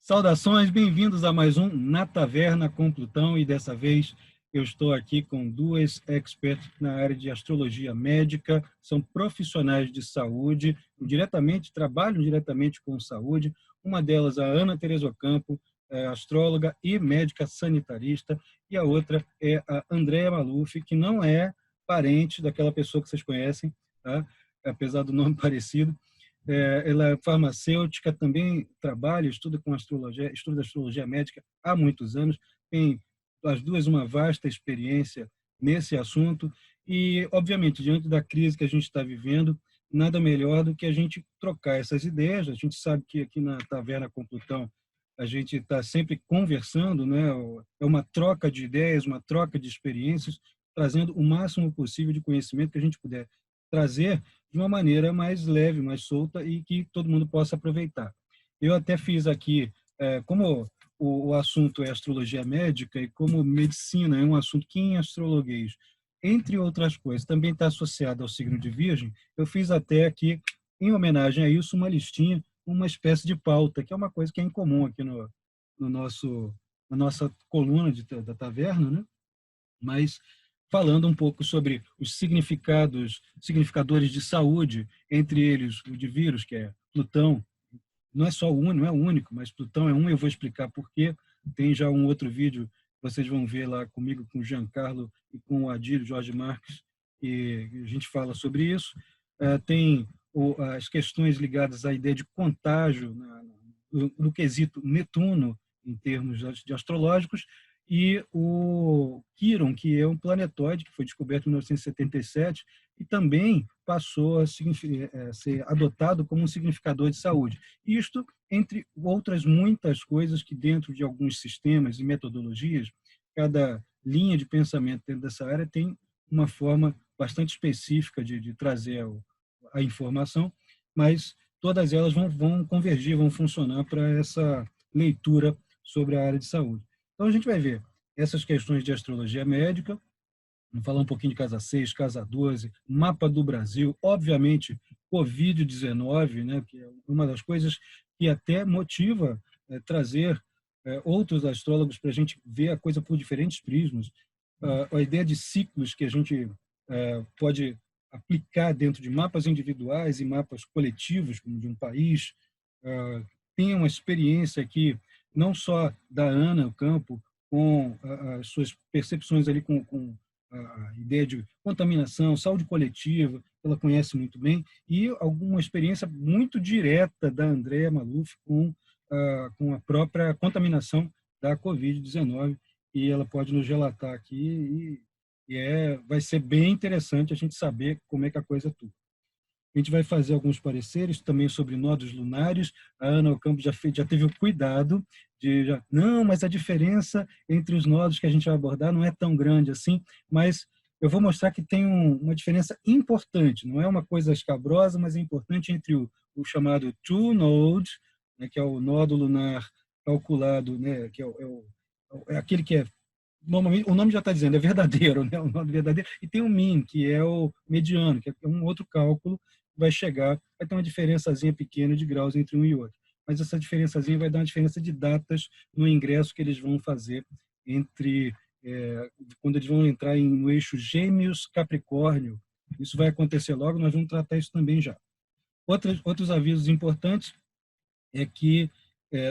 Saudações, bem-vindos a mais um Na Taverna com Plutão, e dessa vez eu estou aqui com duas experts na área de astrologia médica, são profissionais de saúde, trabalham diretamente com saúde. Uma delas, a Ana Tereza Ocampo, é astróloga e médica sanitarista, e a outra é a Andréa Maluf, que não é parente daquela pessoa que vocês conhecem, tá? Apesar do nome parecido. Ela é farmacêutica, também trabalha, estuda astrologia médica há muitos anos, tem as duas uma vasta experiência nesse assunto e, obviamente, diante da crise que a gente está vivendo, nada melhor do que a gente trocar essas ideias. A gente sabe que aqui na Taverna com Plutão a gente está sempre conversando, né? É uma troca de ideias, uma troca de experiências, trazendo o máximo possível de conhecimento que a gente puder trazer de uma maneira mais leve, mais solta e que todo mundo possa aproveitar. Eu até fiz aqui, como o assunto é astrologia médica e como medicina é um assunto que em astrologuês, entre outras coisas, também está associado ao signo de Virgem, eu fiz até aqui, em homenagem a isso, uma listinha, uma espécie de pauta, que é uma coisa que é incomum aqui na nossa coluna da taverna, né? Mas falando um pouco sobre os significadores de saúde, entre eles o de vírus, que é Plutão. Não é só o único, não é o único, mas Plutão é um, eu vou explicar por quê. Tem já um outro vídeo, vocês vão ver lá comigo, com o Giancarlo e com o Adílio Jorge Marques, e a gente fala sobre isso. Tem as questões ligadas à ideia de contágio no quesito Netuno, em termos de astrológicos, e o Quiron, que é um planetóide que foi descoberto em 1977 e também passou a ser adotado como um significador de saúde. Isto, entre outras muitas coisas que dentro de alguns sistemas e metodologias, cada linha de pensamento dentro dessa área tem uma forma bastante específica de trazer a informação, mas todas elas vão convergir, vão funcionar para essa leitura sobre a área de saúde. Então, a gente vai ver essas questões de astrologia médica, vamos falar um pouquinho de casa 6, casa 12, mapa do Brasil, obviamente, Covid-19, né, que é uma das coisas que até motiva trazer outros astrólogos para a gente ver a coisa por diferentes prismas. A ideia de ciclos que a gente pode aplicar dentro de mapas individuais e mapas coletivos, como de um país. Tem uma experiência aqui, não só da Ana Ocampo, com as suas percepções ali com a ideia de contaminação, saúde coletiva, ela conhece muito bem, e alguma experiência muito direta da Andréa Maluf com a própria contaminação da Covid-19, e ela pode nos relatar aqui, vai ser bem interessante a gente saber como é que a coisa atua. A gente vai fazer alguns pareceres também sobre nodos lunares. A Ana Ocampo já teve o cuidado não, mas a diferença entre os nodos que a gente vai abordar não é tão grande assim, mas eu vou mostrar que tem uma diferença importante, não é uma coisa escabrosa, mas é importante entre o chamado true node, né, que é o nodo lunar calculado, né, que é aquele que é normalmente, o nome já está dizendo, é verdadeiro, né? O nome verdadeiro, e tem o mean, que é o mediano, que é um outro cálculo que vai ter uma diferençazinha pequena de graus entre um e outro. Mas essa diferençazinha vai dar uma diferença de datas no ingresso que eles vão fazer quando eles vão entrar no eixo Gêmeos-Capricórnio. Isso vai acontecer logo, nós vamos tratar isso também já. Outros avisos importantes é que,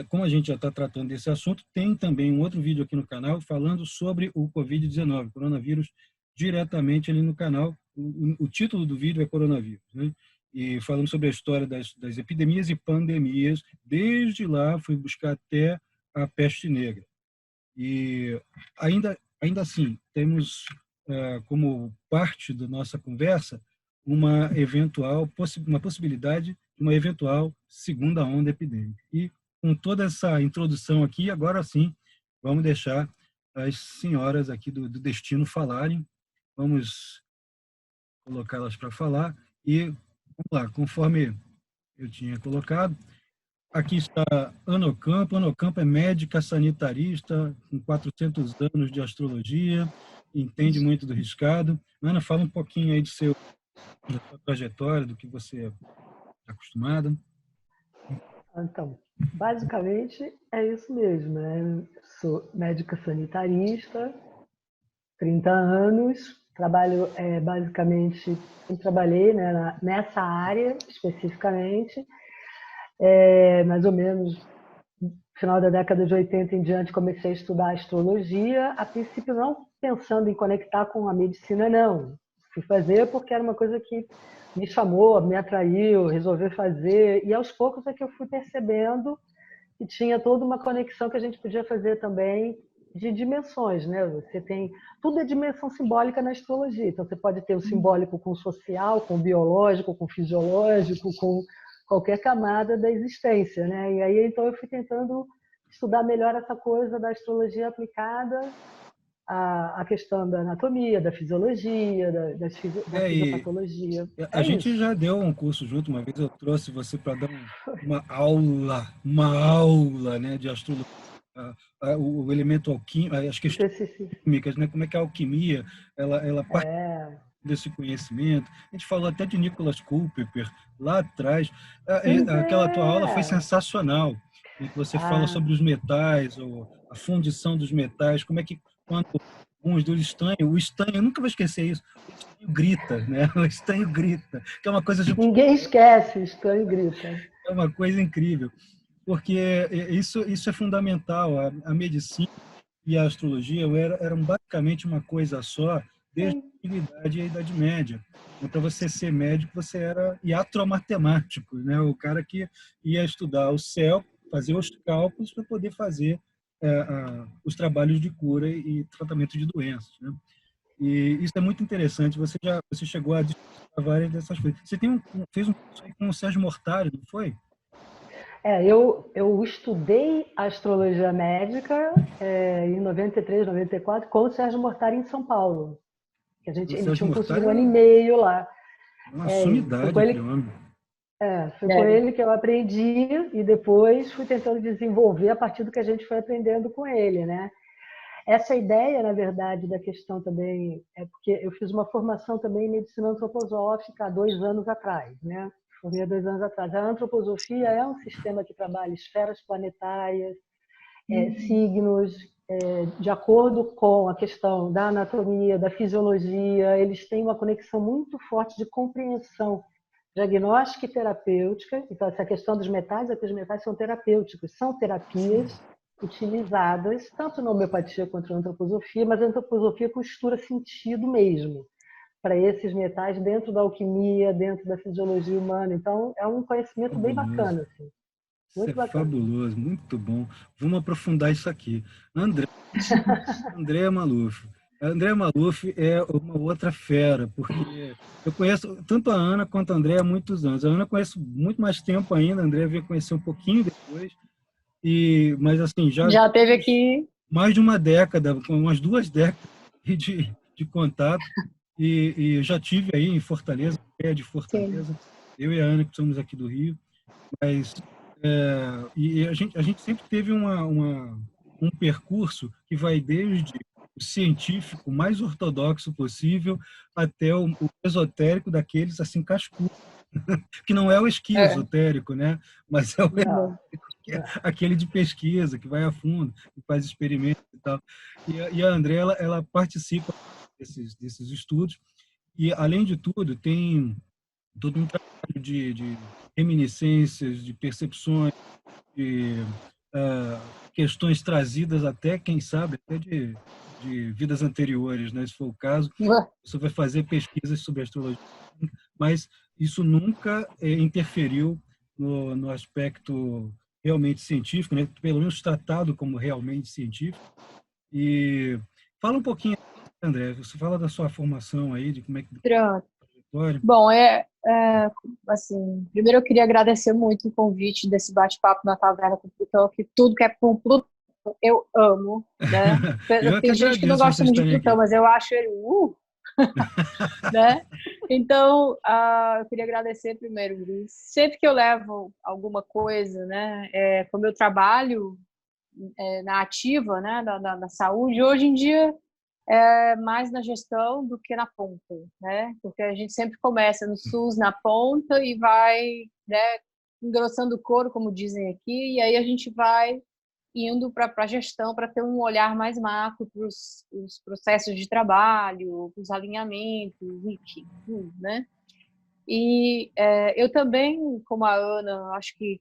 como a gente já está tratando desse assunto, tem também um outro vídeo aqui no canal falando sobre o Covid-19, coronavírus, diretamente ali no canal. O título do vídeo é Coronavírus, né? E falando sobre a história das epidemias e pandemias, desde lá fui buscar até a peste negra. E ainda assim, temos como parte da nossa conversa uma possibilidade de uma eventual segunda onda epidêmica. E com toda essa introdução aqui, agora sim, vamos deixar as senhoras aqui do destino falarem. Vamos colocá-las para falar. E vamos lá, conforme eu tinha colocado, aqui está Ana Ocampo. Ana Ocampo é médica sanitarista, com 400 anos de astrologia, entende muito do riscado. Ana, fala um pouquinho aí da sua trajetória, do que você é acostumada. Então, Basicamente é isso mesmo, né? Sou médica sanitarista, 30 anos, trabalho basicamente, eu trabalhei, né, nessa área especificamente, mais ou menos no final da década de 80 em diante comecei a estudar astrologia, a princípio não pensando em conectar com a medicina, não. Fui fazer porque era uma coisa que me chamou, me atraiu, resolvi fazer, e aos poucos é que eu fui percebendo e tinha toda uma conexão que a gente podia fazer também de dimensões, né? Você tem tudo é dimensão simbólica na astrologia. Então você pode ter o simbólico com o social, com o biológico, com o fisiológico, com qualquer camada da existência, né? E aí então eu fui tentando estudar melhor essa coisa da astrologia aplicada à questão da anatomia, da fisiologia, da E fisiopatologia. a É gente isso. já deu um curso junto, uma vez eu trouxe você para dar uma aula, né, de astrologia, o elemento alquímico, as questões Especificidade. químicas, né, como é que a alquimia, ela parte É. desse conhecimento. A gente falou até de Nicholas Culpeper lá atrás. Pois Aquela tua aula foi é. sensacional, em que você fala Ah, sobre os metais, ou a fundição dos metais, como é que quando alguns do estanho, o estanho, eu nunca vou esquecer isso, o estanho grita, né? O estanho grita, que é uma coisa de ninguém esquece, estranho grita. é uma coisa incrível, porque isso é fundamental. A medicina e a astrologia eram basicamente uma coisa só desde Sim. a antiguidade e a Idade Média. Então, para você ser médico, você era iatromatemático, né? O cara que ia estudar o céu, fazer os cálculos para poder fazer os trabalhos de cura e tratamento de doenças, né? E isso é muito interessante. Você chegou a discutir várias dessas coisas. Você fez um curso aí com o Sérgio Mortari, não foi? Eu estudei astrologia médica em 93, 94 com o Sérgio Mortari em São Paulo. O Ele Sérgio tinha um curso de Mortari um é ano e meio lá. uma sumidade, aquele homem. Foi com É. ele que eu aprendi e depois fui tentando desenvolver a partir do que a gente foi aprendendo com ele, né? Essa ideia, na verdade, da questão também é porque eu fiz uma formação também em medicina antroposófica há 2 anos atrás, né? Formei há 2 anos atrás. A antroposofia é um sistema que trabalha esferas planetárias, signos, de acordo com a questão da anatomia, da fisiologia. Eles têm uma conexão muito forte de compreensão diagnóstica e terapêutica. Então, essa questão dos metais é que os metais são terapêuticos, são terapias utilizadas tanto na homeopatia quanto na antroposofia, mas a antroposofia costura sentido mesmo para esses metais dentro da alquimia, dentro da fisiologia humana. Então, é um conhecimento bem Fabuloso. bacana, assim, Isso é muito bacana. fabuloso, muito bom. Vamos aprofundar isso aqui. André, André Maluf. André Maluf é uma outra fera, porque eu conheço tanto a Ana quanto a André há muitos anos. A Ana eu conheço muito mais tempo ainda, a André veio conhecer um pouquinho depois, mas assim, já Já teve temos aqui. mais de uma década, com umas 2 décadas de contato, e eu já tive aí em Fortaleza, pé de Sim. Fortaleza, eu e a Ana, que somos aqui do Rio, mas e a gente sempre teve um percurso que vai desde o científico mais ortodoxo possível até o esotérico daqueles assim cascudos, que não é o É. esquizotérico, né? Mas é o Não, que é aquele de pesquisa, que vai a fundo, que faz experimentos e tal. E a André, ela participa desses estudos, e, além de tudo, tem todo um trabalho de reminiscências, de percepções, de questões trazidas até, quem sabe, até de vidas anteriores, né? Se for o caso, você vai fazer pesquisas sobre astrologia, mas isso nunca interferiu no aspecto realmente científico, né? Pelo menos tratado como realmente científico. E fala um pouquinho, André, você fala da sua formação aí, de como é que Pronto. a trajetória. Bom, assim, primeiro eu queria agradecer muito o convite desse bate-papo na Taverna com Plutão, que tudo que é com Plutão eu amo, né? Eu é que Tem gente que não agradeço gosta vocês muito de estarem Plutão, aqui. mas eu acho ele, né? Então, eu queria agradecer primeiro, Luiz. Sempre que eu levo alguma coisa, né, como eu trabalho na ativa, né, da saúde, hoje em dia mais na gestão do que na ponta, né? Porque a gente sempre começa no SUS, na ponta, e vai, né, engrossando o couro, como dizem aqui, e aí a gente vai indo para a gestão para ter um olhar mais macro para os processos de trabalho, os alinhamentos, enfim, tudo, né? E eu também, como a Ana, acho que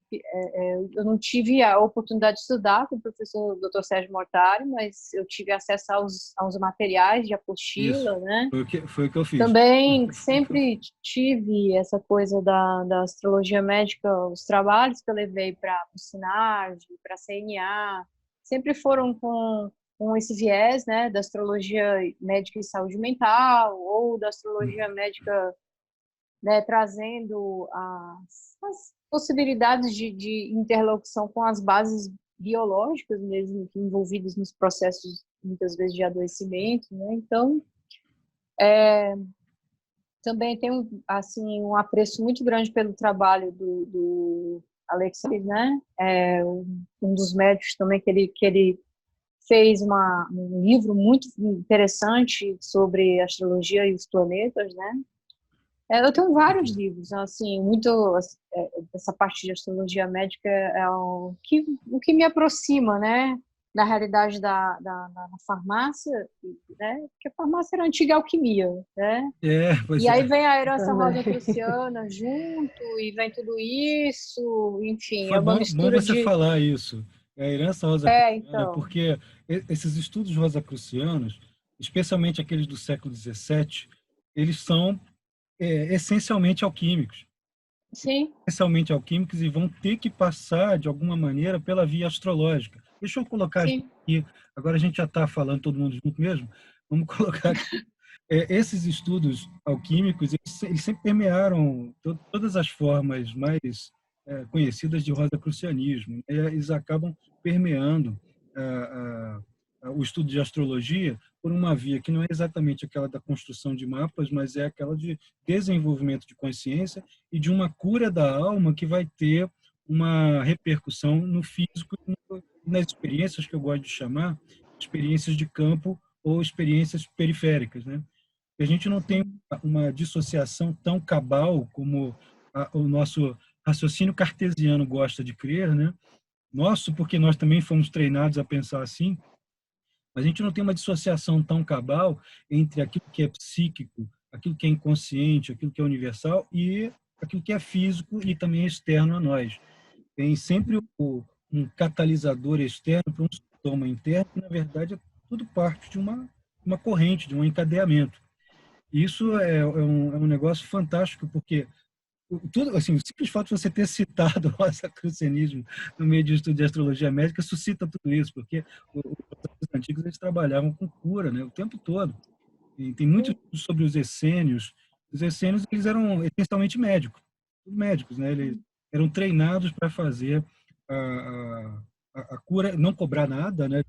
eu não tive a oportunidade de estudar com o professor Dr. Sérgio Mortari, mas eu tive acesso aos materiais de Isso, apostila, né? foi o que eu fiz. Também sempre tive essa coisa da astrologia médica, os trabalhos que eu levei para o SINARD, para a CNA, sempre foram com esse viés, né, da astrologia médica e saúde mental, ou da astrologia médica, né, trazendo as possibilidades de interlocução com as bases biológicas mesmo, envolvidas nos processos, muitas vezes, de adoecimento, né? Então, também tenho assim um apreço muito grande pelo trabalho do Alexandre, né? Um dos médicos também que ele fez um livro muito interessante sobre astrologia e os planetas, né? Eu tenho vários livros, assim, muito essa parte de astrologia médica é o que me aproxima, né, da realidade da farmácia, né, porque a farmácia era a antiga alquimia, né, Pois e aí é. vem a herança Também. rosacruciana junto, e vem tudo isso, enfim, Foi é uma bom mistura você de... falar isso. É a herança rosacruciana, Então, porque esses estudos rosacrucianos, especialmente aqueles do século XVII, eles são essencialmente alquímicos. sim, Essencialmente alquímicos e vão ter que passar, de alguma maneira, pela via astrológica. Deixa eu colocar sim, aqui, agora a gente já está falando todo mundo junto mesmo, vamos colocar aqui. Esses estudos alquímicos, eles sempre permearam todas as formas mais conhecidas de rosacrucianismo, né? Eles acabam permeando o estudo de astrologia por uma via que não é exatamente aquela da construção de mapas, mas é aquela de desenvolvimento de consciência e de uma cura da alma que vai ter uma repercussão no físico e nas experiências que eu gosto de chamar experiências de campo ou experiências periféricas, né? A gente não tem sim, uma dissociação tão cabal como o nosso raciocínio cartesiano gosta de crer, né? Nosso, porque nós também fomos treinados a pensar assim, mas a gente não tem uma dissociação tão cabal entre aquilo que é psíquico, aquilo que é inconsciente, aquilo que é universal e aquilo que é físico e também externo a nós. Tem sempre um catalisador externo para um sintoma interno, que na verdade é tudo parte de uma corrente, de um encadeamento. Isso é um negócio fantástico, porque tudo, assim, o simples fato de você ter citado o rosacrucianismo no meio de estudo de astrologia médica suscita tudo isso, porque os antigos eles trabalhavam com cura, né, o tempo todo. E tem muito sim. estudo sobre os essênios. Os essênios eles eram essencialmente médicos, né? Eles eram treinados para fazer a cura, não cobrar nada, né?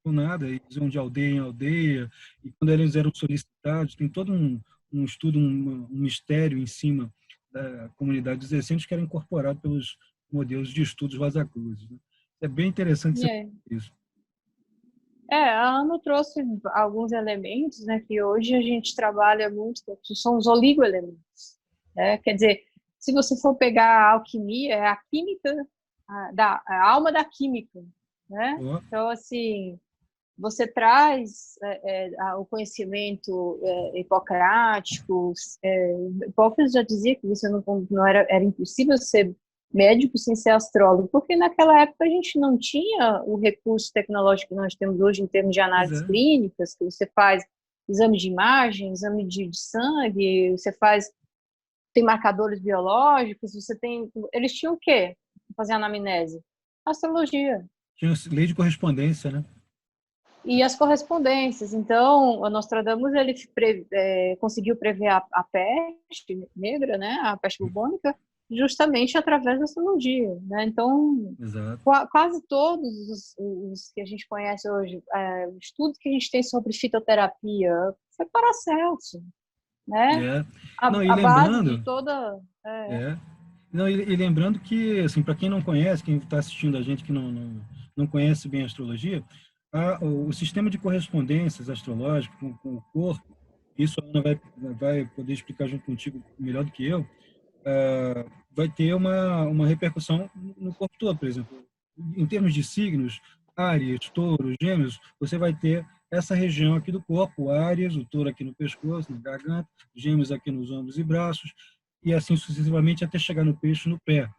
Nada, eles iam de aldeia em aldeia, e quando eles eram solicitados, tem todo um estudo, um mistério em cima da comunidade dos essênios que era incorporado pelos modelos de estudos Rosacruzes, né? É bem interessante você É. falar isso. A Ana trouxe alguns elementos, né, que hoje a gente trabalha muito, que são os oligoelementos, né? Quer dizer, se você for pegar a alquimia, é a química, a alma da química, né? Ó, Então, assim, você traz o conhecimento hipocrático. Hipócrates já dizia que você não era impossível ser médico sem ser astrólogo, porque naquela época a gente não tinha o recurso tecnológico que nós temos hoje em termos de pois análises é. clínicas, que você faz exame de imagem, exame de sangue, você tem marcadores biológicos, eles tinham o quê? Fazer anamnese? Astrologia. Tinha lei de correspondência, né? E as correspondências. Então, o Nostradamus ele conseguiu prever a peste negra, né, a peste bubônica, justamente através da astrologia, né? Então, Exato. quase todos os que a gente conhece hoje, o estudo que a gente tem sobre fitoterapia foi Paracelso, né? É. Não, e A base de lembrando, toda... é. Não, e lembrando que, assim, para quem não conhece, quem está assistindo a gente que não conhece bem a astrologia, o sistema de correspondências astrológico com o corpo, isso a Ana vai poder explicar junto contigo melhor do que eu, vai ter uma repercussão no corpo todo, por exemplo. Em termos de signos, Áries, Touro, Gêmeos, você vai ter essa região aqui do corpo, Áries, o Touro aqui no pescoço, na garganta, Gêmeos aqui nos ombros e braços, e assim sucessivamente até chegar no Peixe, no pé.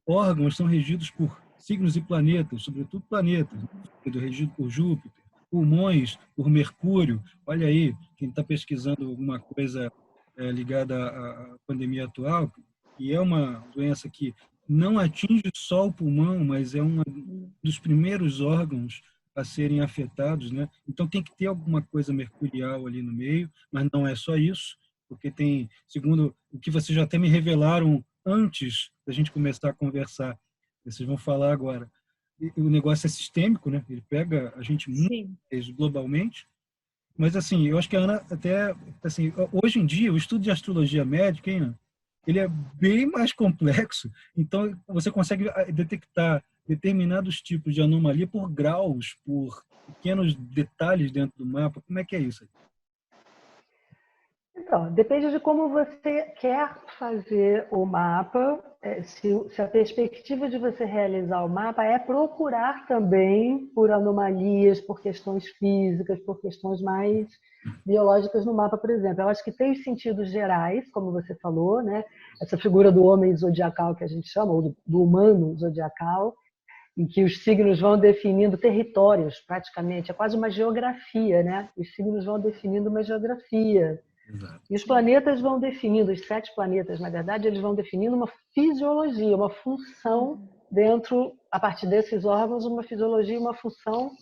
Órgãos são regidos por signos e planetas, sobretudo planetas, regido por Júpiter. Pulmões por Mercúrio. Olha aí, quem está pesquisando alguma coisa ligada à pandemia atual, que é uma doença que não atinge só o pulmão, mas é um dos primeiros órgãos a serem afetados, né? Então tem que ter alguma coisa mercurial ali no meio, mas não é só isso, porque tem, segundo o que vocês já até me revelaram antes da gente começar a conversar, vocês vão falar agora, o negócio é sistêmico, né? Ele pega a gente muito globalmente, mas assim, eu acho que a Ana até, assim, hoje em dia o estudo de astrologia médica, hein, Ana? Ele é bem mais complexo, então você consegue detectar determinados tipos de anomalia por graus, por pequenos detalhes dentro do mapa. Como é que é isso? Então, depende de como você quer fazer o mapa. Se a perspectiva de você realizar o mapa é procurar também por anomalias, por questões físicas, por questões mais biológicas no mapa, por exemplo. Eu acho que tem os sentidos gerais, como você falou, né? Essa figura do homem zodiacal que a gente chama, ou do humano zodiacal, em que os signos vão definindo territórios, praticamente. É quase uma geografia, né? Os signos vão definindo uma geografia. Exato. E os planetas vão definindo, os 7 planetas, na verdade, eles vão definindo uma fisiologia, uma função dentro, a partir desses órgãos, uma fisiologia, uma função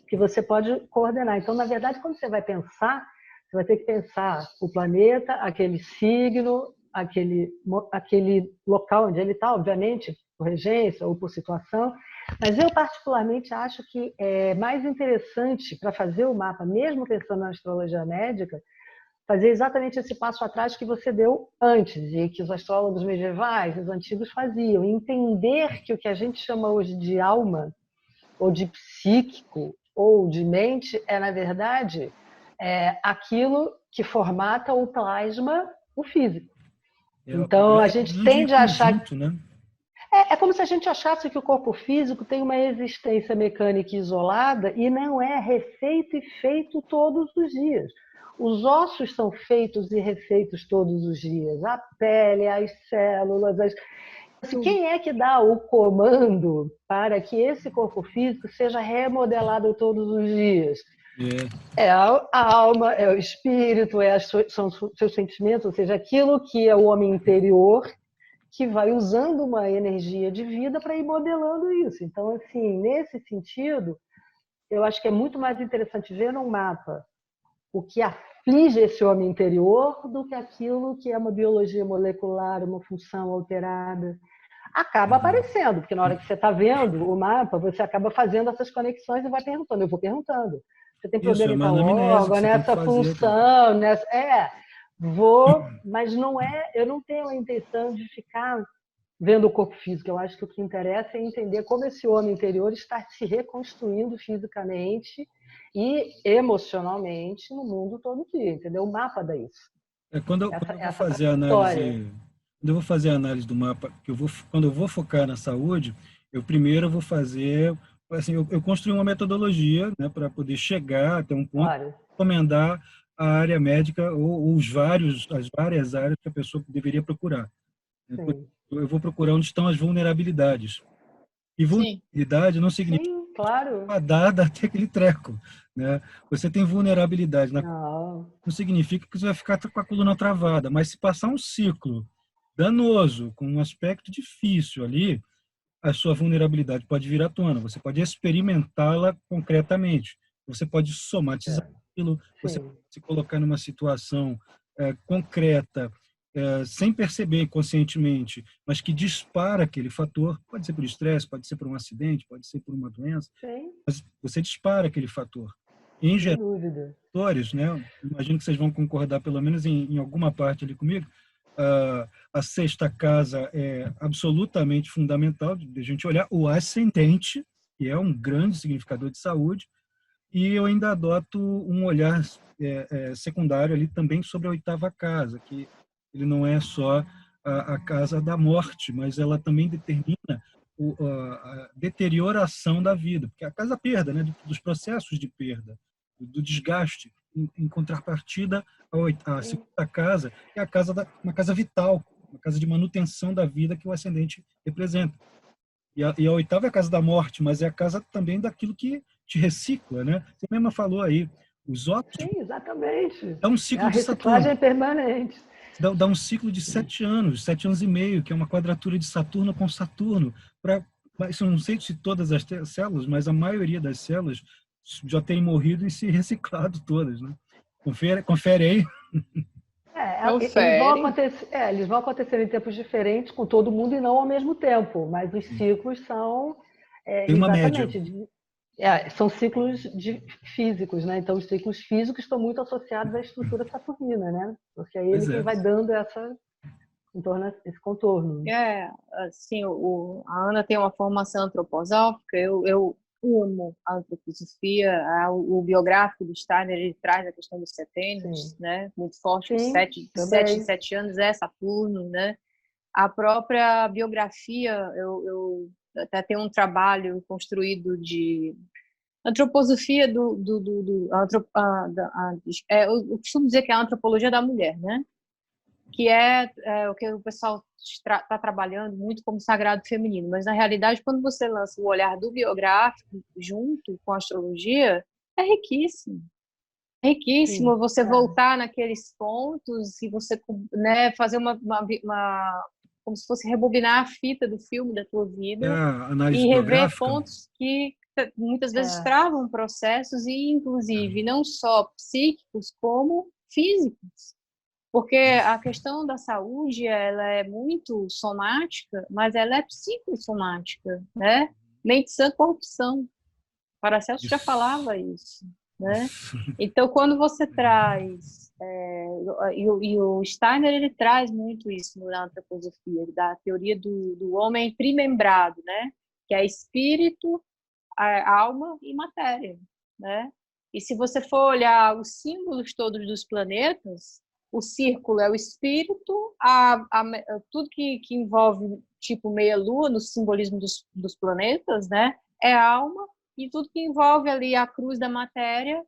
que você pode coordenar. Então, na verdade, quando você vai pensar, você vai ter que pensar o planeta, aquele signo, aquele local onde ele está, obviamente, por regência ou por situação. Mas eu, particularmente, acho que é mais interessante para fazer o mapa, mesmo pensando na astrologia médica, fazer exatamente esse passo atrás que você deu antes, e que os astrólogos medievais, os antigos, faziam. Entender que o que a gente chama hoje de alma, ou de psíquico, ou de mente, é, na verdade, aquilo que formata ou plasma o físico. Então, a gente tende a achar... né? É como se a gente achasse que o corpo físico tem uma existência mecânica isolada e não é refeito e feito todos os dias. Os ossos são feitos e refeitos todos os dias. A pele, as células... Assim, quem é que dá o comando para que esse corpo físico seja remodelado todos os dias? É a alma, é o espírito, são seus sentimentos, ou seja, aquilo que é o homem interior, que vai usando uma energia de vida para ir modelando isso. Então, assim, nesse sentido, eu acho que é muito mais interessante ver num mapa o que aflige esse homem interior do que aquilo que é uma biologia molecular, uma função alterada. Acaba aparecendo, porque na hora que você está vendo o mapa, você acaba fazendo essas conexões e vai perguntando. Eu vou perguntando. Você tem problema em tal órgão, nessa função, nessa... mas não é, eu não tenho a intenção de ficar vendo o corpo físico. Eu acho que o que interessa é entender como esse homem interior está se reconstruindo fisicamente e emocionalmente no mundo todo dia, entendeu? O mapa dá isso. Quando eu vou fazer a análise, quando eu vou fazer a análise do mapa, quando eu vou focar na saúde, eu primeiro vou fazer, assim, eu construí uma metodologia, né, para poder chegar até um ponto, recomendar a área médica ou as várias áreas que a pessoa deveria procurar. Sim. Eu vou procurar onde estão as vulnerabilidades. E vulnerabilidade não significa dada até aquele treco, né? Você tem vulnerabilidade não significa que você vai ficar com a coluna travada, mas se passar um ciclo danoso, com um aspecto difícil ali, a sua vulnerabilidade pode vir à tona. Você pode experimentá-la concretamente. Você pode somatizar aquilo, você pode se colocar numa situação concreta, sem perceber conscientemente, mas que dispara aquele fator. Pode ser por estresse, pode ser por um acidente, pode ser por uma doença. Mas você dispara aquele fator. Em geral, né? Imagino que vocês vão concordar pelo menos em alguma parte ali comigo. A sexta casa é absolutamente fundamental de a gente olhar o ascendente, que é um grande significador de saúde, e eu ainda adoto um olhar secundário ali também sobre a oitava casa, que ele não é só a casa da morte, mas ela também determina a deterioração da vida, porque a casa da perda, né, dos processos de perda, do desgaste, em contrapartida a segunda casa é a casa uma casa vital, uma casa de manutenção da vida que o ascendente representa. E a oitava é a casa da morte, mas é a casa também daquilo que te recicla, né? Você mesma falou aí, os óculos. Sim, exatamente. Dá um ciclo A de reciclagem Saturno. é permanente. Dá um ciclo de 7 anos e meio, que é uma quadratura de Saturno com Saturno. Isso eu não sei se todas as células, mas a maioria das células já tem morrido e se reciclado todas, né? Confere aí. Eles vão acontecer em tempos diferentes com todo mundo e não ao mesmo tempo, mas os ciclos são Tem uma média. São ciclos físicos, né? Então os ciclos físicos estão muito associados à estrutura saturnina, né? Porque é ele quem vai dando esse contorno. Assim, a Ana tem uma formação antroposófica, eu amo a antroposofia, o biográfico do Steiner, ele traz a questão dos setênios, né? Muito forte, Sim, 7 em 7 anos é Saturno, né? A própria biografia, eu até tenho um trabalho construído de antroposofia eu costumo dizer que é a antropologia da mulher, né? Que é o que o pessoal está trabalhando muito como sagrado feminino, mas na realidade quando você lança o olhar do biográfico junto com a astrologia, é riquíssimo. É riquíssimo. Sim, você voltar naqueles pontos e você, né, fazer uma como se fosse rebobinar a fita do filme da tua vida e rever pontos que muitas vezes travam processos e inclusive não só psíquicos como físicos. Porque a questão da saúde, ela é muito somática, mas ela é psicossomática, né? Mente sã, corrupção. Paracelso já falava isso, né? Então, quando você traz... e o Steiner, ele traz muito isso na antroposofia, da teoria do homem trimembrado, né? Que é espírito, alma e matéria, né? E se você for olhar os símbolos todos dos planetas, o círculo é o espírito, tudo que envolve tipo meia-lua no simbolismo dos planetas, né, é a alma, e tudo que envolve ali a cruz da matéria,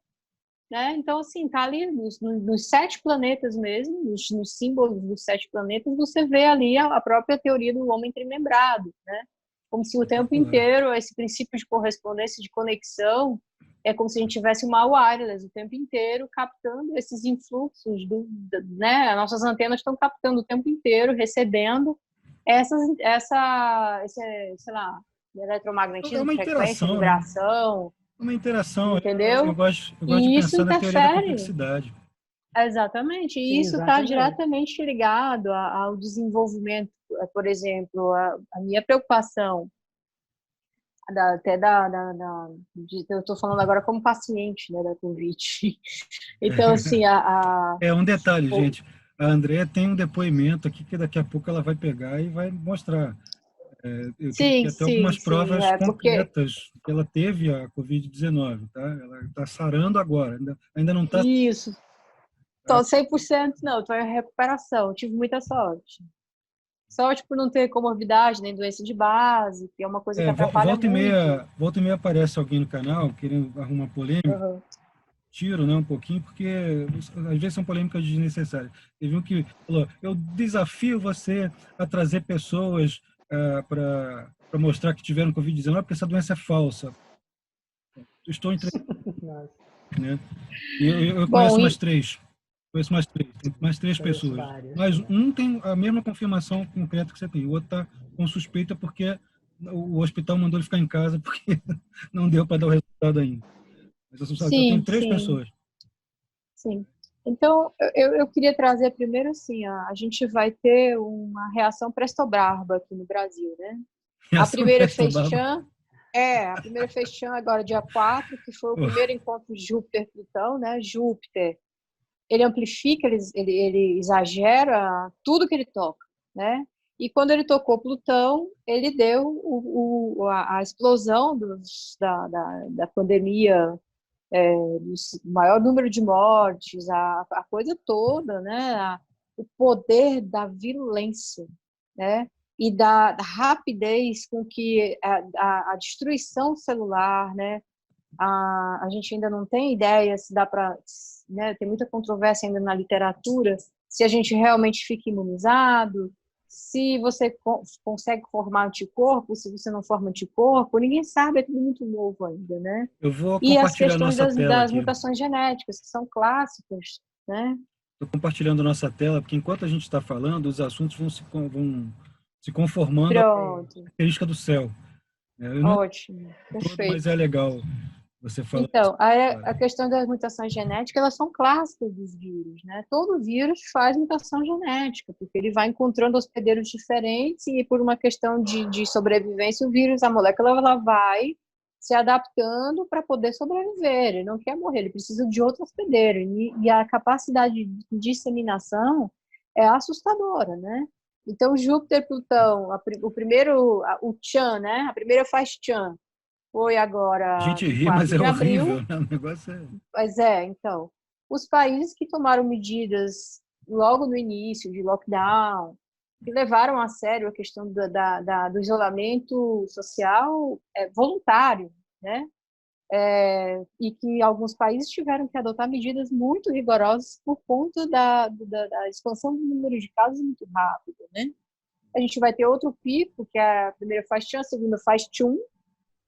né, então assim, tá ali nos 7 planetas mesmo, nos símbolos dos 7 planetas, você vê ali a própria teoria do homem trimembrado, né, como se o tempo inteiro, esse princípio de correspondência, de conexão, é como se a gente tivesse uma wireless o tempo inteiro captando esses influxos, né? As nossas antenas estão captando o tempo inteiro, recebendo sei lá, eletromagnetismo, frequência, vibração. Uma interação, entendeu? Eu gosto de pensar na teoria da complexidade. Exatamente, e isso está diretamente ligado ao desenvolvimento, por exemplo, a minha preocupação eu estou falando agora como paciente, né, da Covid. Então, assim, um detalhe, gente. A Andrea tem um depoimento aqui que daqui a pouco ela vai pegar e vai mostrar. Eu tive até algumas provas concretas que ela teve a Covid-19, tá? Ela está sarando agora, ainda não está... Isso. Estou 100%, não, estou em recuperação, tive muita sorte. Sorte por não ter comorbidade, nem doença de base, que é uma coisa que atrapalha volta muito. Volta e meia aparece alguém no canal querendo arrumar polêmica, tiro, né, um pouquinho, porque às vezes são polêmicas desnecessárias. Teve um que falou, eu desafio você a trazer pessoas para mostrar que tiveram Covid-19, porque essa doença é falsa. Estou entre... né? Eu conheço mais 3. Conheço mais três pessoas. Mas um tem a mesma confirmação concreta que você tem. O outro está com suspeita porque o hospital mandou ele ficar em casa porque não deu para dar o resultado ainda. Mas eu tenho 3 pessoas. Sim. Então, eu queria trazer primeiro assim, a gente vai ter uma reação Prestobarba aqui no Brasil, né? A primeira Fechan agora, dia 4, que foi o primeiro encontro de Júpiter-Plutão, né? Júpiter, ele amplifica, ele exagera tudo que ele toca, né? E quando ele tocou Plutão, ele deu a explosão da pandemia, do maior número de mortes, a coisa toda, né? o poder da virulência, né? E da rapidez com que a destruição celular, né? A gente ainda não tem ideia se dá para, né? Tem muita controvérsia ainda na literatura, se a gente realmente fica imunizado, se você consegue formar anticorpo, se você não forma anticorpo, ninguém sabe, é tudo muito novo ainda, né? Eu vou E as compartilhar questões nossa tela das aqui. mutações genéticas, que são clássicas, né? Estou compartilhando nossa tela, porque enquanto a gente está falando, os assuntos vão se conformando à Pronto, característica do céu. Eu não ótimo, todo, mas é perfeito. legal você falar isso Então, a agora. questão das mutações genéticas, elas são clássicas dos vírus, né? Todo vírus faz mutação genética, porque ele vai encontrando hospedeiros diferentes e por uma questão de sobrevivência, o vírus, a molécula, ela vai se adaptando para poder sobreviver. Ele não quer morrer, ele precisa de outro hospedeiro. E a capacidade de disseminação é assustadora, né? Então, Júpiter, Plutão, o primeiro, o Tchan, né? A primeira faz Tchan foi A agora gente em ri, mas 4 é de horrível, abril, né? O negócio é... mas então, os países que tomaram medidas logo no início de lockdown, que levaram a sério a questão do isolamento social voluntário, né? E que alguns países tiveram que adotar medidas muito rigorosas por conta da expansão do número de casos muito rápido, né? A gente vai ter outro pico, que é a primeira faz Tchan, a segunda faz Tchum,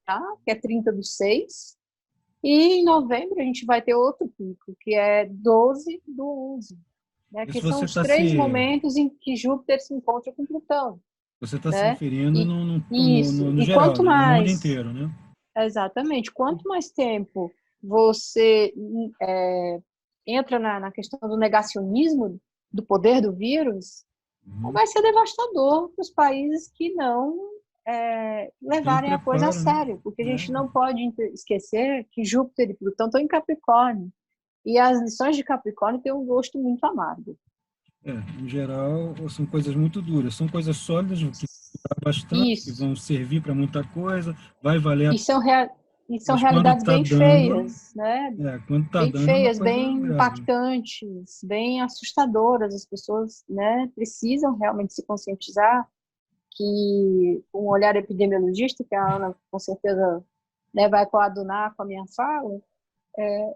tá? Que é 30/6. E em novembro a gente vai ter outro pico, que é 12/11, né? Que Isso são você os está três se, momentos em que Júpiter se encontra com Plutão, você tá se né? referindo E no, isso. no E geral, quanto né? No mundo mais, inteiro, né? exatamente, quanto mais tempo você entra na questão do negacionismo do poder do vírus, Uhum. vai ser devastador para os países que não Tem levarem a coisa a preparo, né? sério, porque a gente não pode esquecer que Júpiter e Plutão estão em Capricórnio, e as lições de Capricórnio têm um gosto muito amargo. Em geral, são coisas muito duras. São coisas sólidas que duram bastante, que Isso. vão servir para muita coisa, vai valer a E pena, são mas quando realidades está bem dando, feias, né? quando tá Bem dando é uma feias, coisa bem grave. impactantes, bem assustadoras. As pessoas, né, precisam realmente se conscientizar que um olhar epidemiologista, que a Ana com certeza, né, vai coadunar com a minha fala,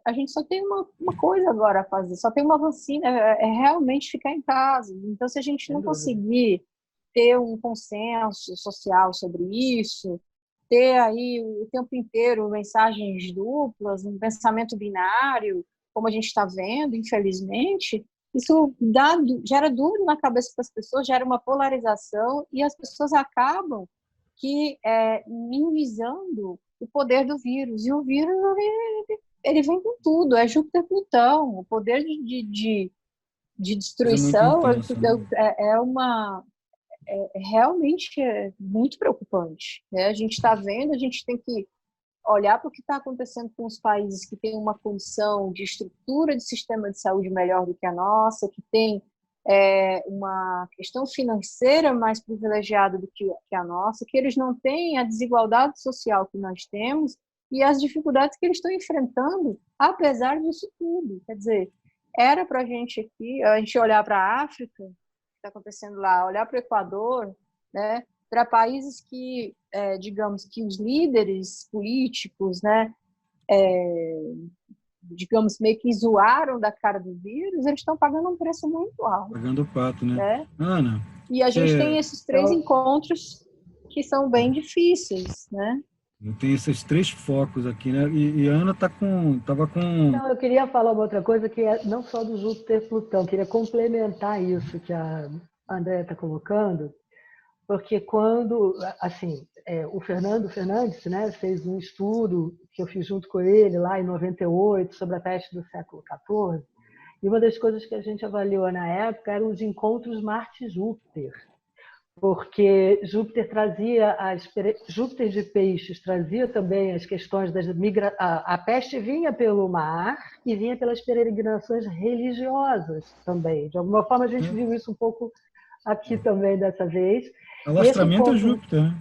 a gente só tem uma coisa agora a fazer, só tem uma vacina, realmente ficar em casa. Então, se a gente Sem não dúvida. conseguir ter um consenso social sobre isso, ter aí o tempo inteiro mensagens duplas, um pensamento binário, como a gente está vendo, infelizmente, isso gera dúvida na cabeça das pessoas, gera uma polarização e as pessoas acabam minimizando o poder do vírus. E o vírus, ele vem com tudo, é Júpiter-Plutão, o poder de Coisa muito destruição intensa, né? realmente muito preocupante, né? A gente está vendo, a gente tem que olhar para o que está acontecendo com os países que têm uma condição de estrutura de sistema de saúde melhor do que a nossa, que tem uma questão financeira mais privilegiada do que a nossa, que eles não têm a desigualdade social que nós temos e as dificuldades que eles estão enfrentando, apesar disso tudo. Quer dizer, era para a gente aqui, a gente olhar para a África, o que está acontecendo lá, olhar para o Equador, né, para países que, digamos, que os líderes políticos, né, digamos, meio que zoaram da cara do vírus, eles estão pagando um preço muito alto, Pagando o pato, né? né? Ana, E a gente tem você esses três encontros que são bem difíceis, né? tem esses três focos aqui, né? E a Ana tava com... Não, eu queria falar uma outra coisa que é não só do Júpiter e Plutão, queria complementar isso que a Andréa está colocando, porque quando, assim, o Fernando Fernandes, né, fez um estudo que eu fiz junto com ele lá em 98 sobre a peste do século XIV, e uma das coisas que a gente avaliou na época eram os encontros Marte-Júpiter, porque Júpiter trazia Júpiter de Peixes trazia também as questões das a peste vinha pelo mar e vinha pelas peregrinações religiosas também. De alguma forma a gente viu isso um pouco aqui também dessa vez. E esse Alastramento é encontro, Júpiter, né?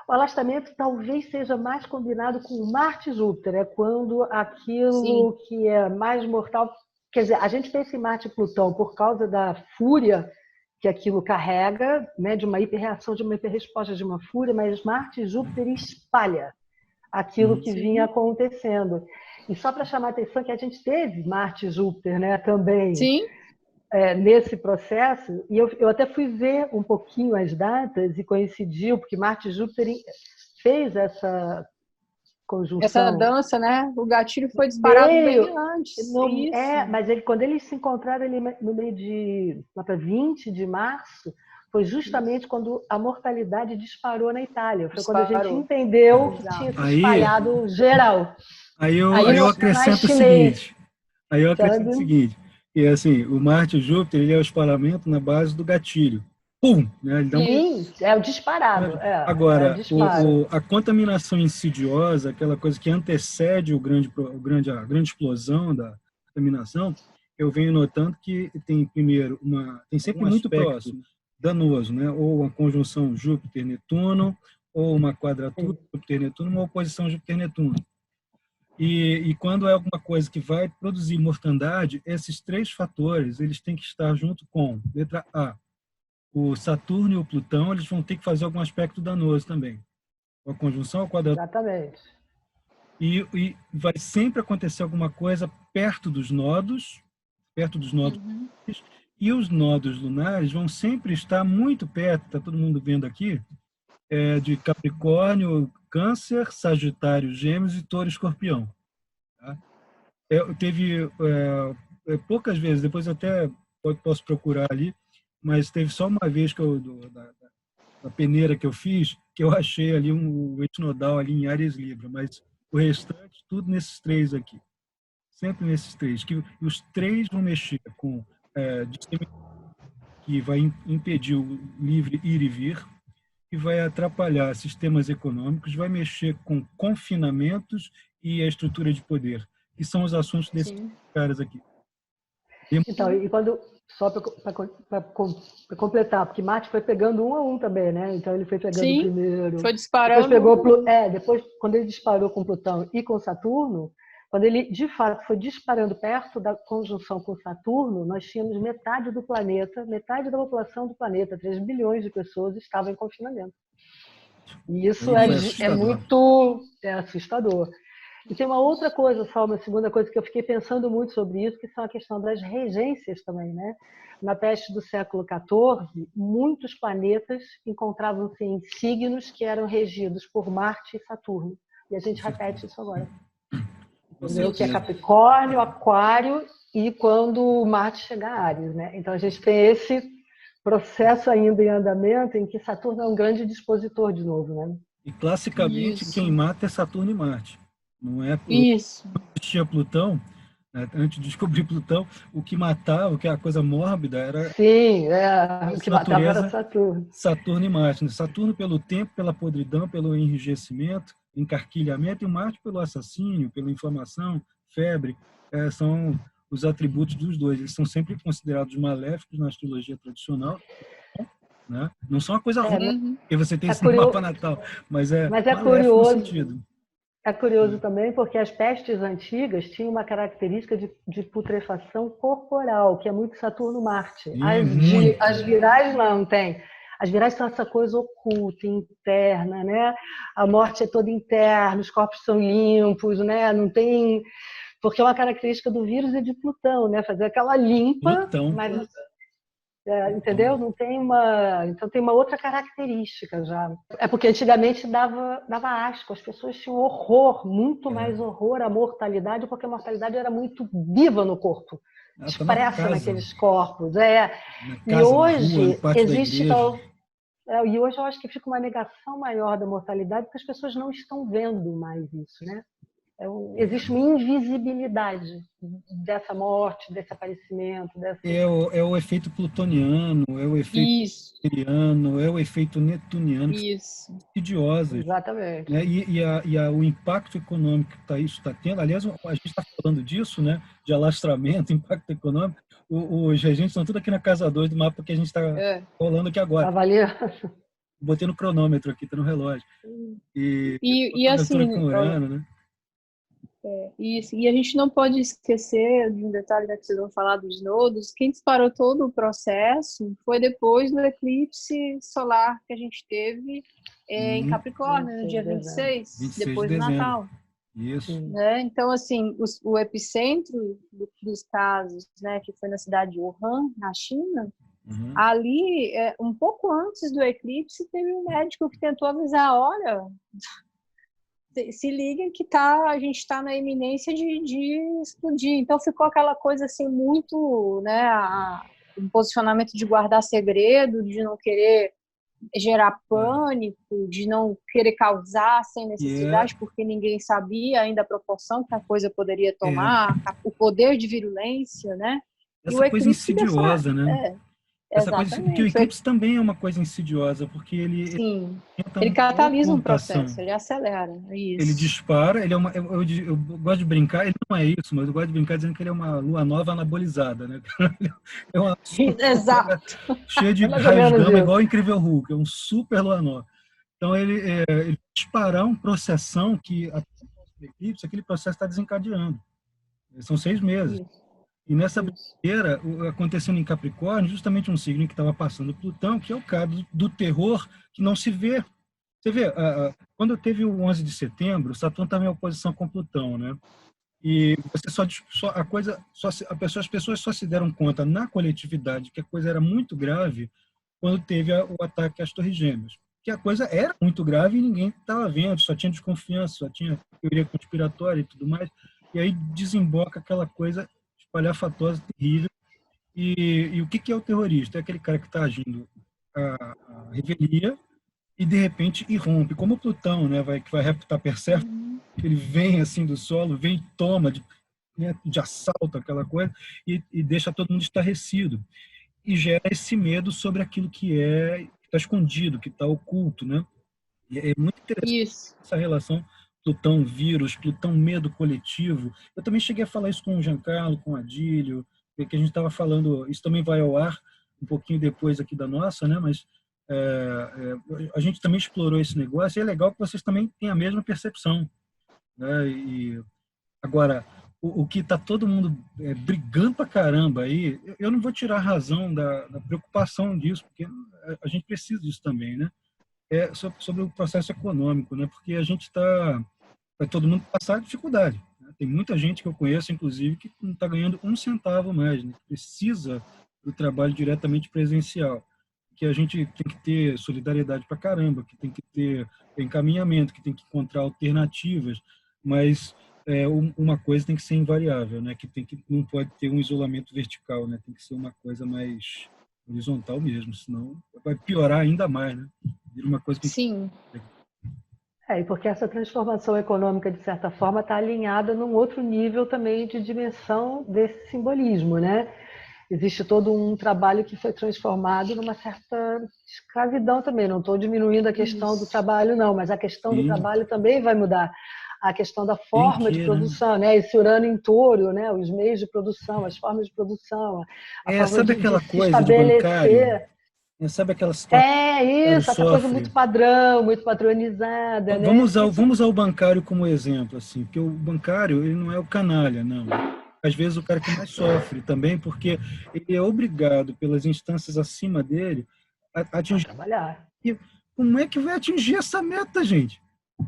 o alastamento talvez seja mais combinado com Marte e Júpiter, é quando aquilo Sim, que é mais mortal quer dizer, a gente pensa em Marte e Plutão por causa da fúria que aquilo carrega, né, de uma hiperreação, de uma hiperresposta, de uma fúria, mas Marte e Júpiter espalha aquilo que vinha acontecendo. E só para chamar a atenção que a gente teve Marte e Júpiter, né, também Sim. Nesse processo, e eu até fui ver um pouquinho as datas e coincidiu, porque Marte e Júpiter fez essa conjunção. Essa dança, né? O gatilho foi disparado bem antes. Mas quando eles se encontraram ali no meio de 20 de março, foi justamente quando a mortalidade disparou na Itália. Foi quando a gente entendeu que tinha se espalhado geral. Aí eu acrescento o seguinte. E assim, o Marte e o Júpiter, ele é o espalhamento na base do gatilho. Pum! Né? Ele dá Sim, é o disparado. Agora, a contaminação insidiosa, aquela coisa que antecede a grande explosão da contaminação, eu venho notando que tem primeiro tem sempre muito próximo danoso, né? Ou uma conjunção Júpiter-Netuno, ou uma quadratura Júpiter-Netuno, uma oposição Júpiter-Netuno. E quando é alguma coisa que vai produzir mortandade, esses três fatores eles têm que estar junto com, letra A, o Saturno e o Plutão, eles vão ter que fazer algum aspecto danoso também. A conjunção, a quadratura. Exatamente. E vai sempre acontecer alguma coisa perto dos nodos. E os nodos lunares vão sempre estar muito perto, está todo mundo vendo aqui, de Capricórnio, Câncer, Sagitário, Gêmeos e Touro, Escorpião. Tá? Teve poucas vezes, depois até posso procurar ali, mas teve só uma vez que da peneira que eu fiz, que eu achei ali um etnodal ali em Áries Libra, mas o restante, tudo nesses três aqui. Sempre nesses três. Que os três vão mexer com que vai impedir o livre ir e vir, que vai atrapalhar sistemas econômicos, vai mexer com confinamentos e a estrutura de poder, que são os assuntos desses caras aqui. Então, e quando, só para completar, porque Marte foi pegando um a um também, né? Então ele foi pegando primeiro. Foi disparando. Depois, quando ele disparou com Plutão e com Saturno, quando ele de fato foi disparando perto da conjunção com Saturno, nós tínhamos metade do planeta, metade da população do planeta, 3 bilhões de pessoas estavam em confinamento. E isso é muito assustador. E tem uma outra coisa, só uma segunda coisa que eu fiquei pensando muito sobre isso, que são a questão das regências também, né? Na peste do século XIV, muitos planetas encontravam-se em signos que eram regidos por Marte e Saturno. E a gente repete isso agora. Entendeu? Que é Capricórnio, Aquário e quando Marte chega a Áries, né? Então a gente tem esse processo ainda em andamento em que Saturno é um grande dispositor de novo, né? E classicamente quem mata é Saturno e Marte. Não é Isso. Tinha Plutão, né? Antes de descobrir Plutão, o que matava, o que a coisa mórbida era. Sim, o que matava era Saturno. Saturno e Marte. Saturno pelo tempo, pela podridão, pelo enrijecimento, encarquilhamento, e Marte pelo assassínio, pela inflamação, febre. São os atributos dos dois. Eles são sempre considerados maléficos na astrologia tradicional. Né? Não são uma coisa ruim, porque você tem esse mapa natal, mas é curioso. No sentido. É curioso também porque as pestes antigas tinham uma característica de putrefação corporal, que é muito Saturno-Marte. As virais não tem. As virais são essa coisa oculta, interna, né? A morte é toda interna, os corpos são limpos, né? Não tem... Porque é uma característica do vírus e de Plutão, né? Fazer aquela limpa, Plutão. mas... entendeu? Não tem então tem uma outra característica já. É porque antigamente dava asco, as pessoas tinham horror, muito mais horror à mortalidade, porque a mortalidade era muito viva no corpo, expressa naqueles corpos. E hoje existe e hoje eu acho que fica uma negação maior da mortalidade, porque as pessoas não estão vendo mais isso, né? Existe uma invisibilidade dessa morte, desse aparecimento. É o efeito plutoniano, é o efeito siberiano, é o efeito netuniano. Isso. Insidiosas. Exatamente. Né? E o impacto econômico que isso está tendo, aliás, a gente está falando disso, né? De alastramento, impacto econômico. Os regentes estão tudo aqui na casa 2 do mapa que a gente está rolando aqui agora. Avaliando. Botei no cronômetro aqui, está no relógio. E assim... com Urano, né? Isso. E a gente não pode esquecer de um detalhe, né, que vocês vão falar dos nodos. Quem disparou todo o processo foi depois do eclipse solar que a gente teve em Capricórnio, no dia 26, 26 depois de do dezembro. Natal. Isso. Né? Então, assim, o epicentro dos casos, né, que foi na cidade de Wuhan, na China, ali, um pouco antes do eclipse, teve um médico que tentou avisar, olha, se liguem que a gente está na iminência de explodir. Então ficou aquela coisa assim muito, né, um posicionamento de guardar segredo, de não querer gerar pânico, de não querer causar sem necessidade, porque ninguém sabia ainda a proporção que a coisa poderia tomar, o poder de virulência, né? Essa coisa insidiosa, né? Essa coisa que o eclipse também é uma coisa insidiosa, porque ele catalisa um processo, ele acelera. Isso. Ele dispara, ele é eu gosto de brincar, ele não é isso, mas eu gosto de brincar dizendo que ele é uma lua nova anabolizada, né? É uma Exato. cheia de raios gama, igual o Incrível Hulk, é um super lua nova. Então ele disparar uma processão que eclipse, aquele processo está desencadeando. São 6 meses. Isso. E nessa brincadeira, acontecendo em Capricórnio, justamente um signo que estava passando Plutão, que é o caso do terror que não se vê. Você vê, quando teve o 11 de setembro, Saturno estava em oposição com Plutão, né? E você as pessoas só se deram conta na coletividade que a coisa era muito grave quando teve o ataque às Torres Gêmeas. Que a coisa era muito grave e ninguém estava vendo, só tinha desconfiança, só tinha teoria conspiratória e tudo mais. E aí desemboca aquela coisa espalhafatosa, terrível. E o que é o terrorista? É aquele cara que está agindo a revelia e, de repente, irrompe. Como o Plutão, né, que vai reputar Perséfone, ele vem assim do solo, vem e toma de assalto, aquela coisa, e deixa todo mundo estarrecido. E gera esse medo sobre aquilo que está escondido, que está oculto, né? E é muito interessante essa relação Plutão-vírus, Plutão-medo coletivo. Eu também cheguei a falar isso com o Giancarlo, com o Adílio, que a gente estava falando, isso também vai ao ar um pouquinho depois aqui da nossa, né? Mas a gente também explorou esse negócio, e é legal que vocês também têm a mesma percepção, né? E agora, o que está todo mundo brigando pra caramba aí, eu não vou tirar a razão da preocupação disso, porque a gente precisa disso também, né? Sobre o processo econômico, né? Porque a gente vai todo mundo passar dificuldade, né? Tem muita gente que eu conheço, inclusive, que não está ganhando um centavo mais, né? Que precisa do trabalho diretamente presencial, que a gente tem que ter solidariedade para caramba, que tem que ter encaminhamento, que tem que encontrar alternativas, mas uma coisa tem que ser invariável, né? Que não pode ter um isolamento vertical, né? Tem que ser uma coisa mais horizontal mesmo, senão vai piorar ainda mais, né? Vira uma coisa que... Sim. E porque essa transformação econômica, de certa forma, está alinhada num outro nível também de dimensão desse simbolismo, né? Existe todo um trabalho que foi transformado numa certa escravidão também. Não estou diminuindo a questão do trabalho, não, mas a questão do trabalho também vai mudar. A questão da forma de produção, né? Esse Urano em Touro, né? Os meios de produção, as formas de produção, a forma sabe aquela de coisa estabelecer. De bancário? Sabe aquela situação? Isso, essa coisa muito padrão, muito padronizada, né? Vamos usar o bancário como exemplo, assim, porque o bancário ele não é o canalha, não. Às vezes o cara que mais sofre também, porque ele é obrigado pelas instâncias acima dele a atingir. Trabalhar. E como é que vai atingir essa meta, gente?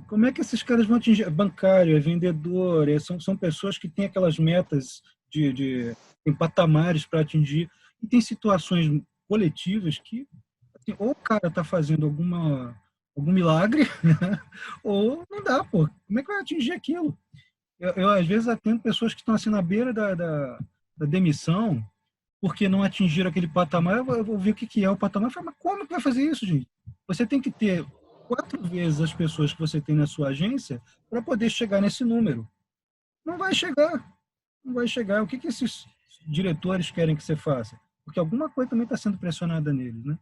Como é que esses caras vão atingir? Bancário, vendedor, são pessoas que têm aquelas metas em patamares para atingir. E tem situações coletivas que assim, ou o cara está fazendo algum milagre, né? Ou não dá, pô. Como é que vai atingir aquilo? Eu às vezes atendo pessoas que estão assim na beira da demissão porque não atingiram aquele patamar. Eu vou ver o que é o patamar. Eu falo, mas como que vai fazer isso, gente? Você tem que ter 4 vezes as pessoas que você tem na sua agência para poder chegar nesse número. Não vai chegar. Não vai chegar. O que esses diretores querem que você faça? Porque alguma coisa também está sendo pressionada neles, né?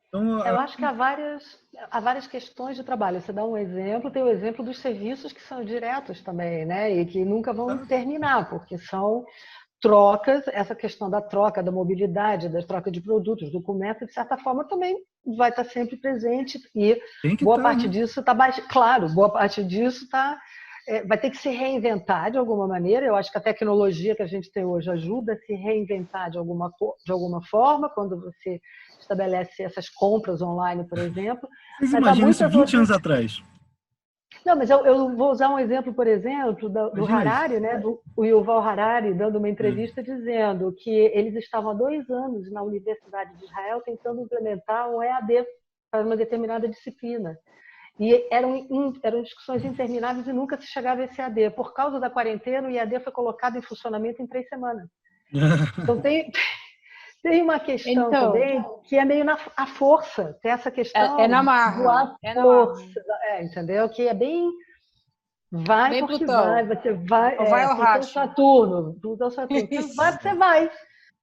Então, eu acho que há várias questões de trabalho. Você dá um exemplo, tem o exemplo dos serviços que são diretos também, né? E que nunca vão terminar, porque são trocas, essa questão da troca, da mobilidade, da troca de produtos, documentos, de certa forma também vai estar sempre presente e boa parte disso está claro, boa parte disso está vai ter que se reinventar de alguma maneira. Eu acho que a tecnologia que a gente tem hoje ajuda a se reinventar de alguma forma, quando você estabelece essas compras online, por exemplo. Vocês Mas há imaginam isso muitas 20 outras... anos atrás? Não, mas eu vou usar um exemplo, por exemplo, do Imagina isso. Harari, né? Do Yuval Harari, dando uma entrevista dizendo que eles estavam há 2 anos na Universidade de Israel tentando implementar um EAD para uma determinada disciplina. E eram discussões intermináveis e nunca se chegava a esse EAD. Por causa da quarentena, o EAD foi colocado em funcionamento em 3 semanas. Então, tem uma questão Então, também que é meio à força. Tem essa questão é na do marra. à É na marra. força, entendeu? Que é bem... Vai Bem porque Plutão. você vai... Ou vai ao Plutão racho. Saturno. Plutão Saturno. Você vai porque você vai.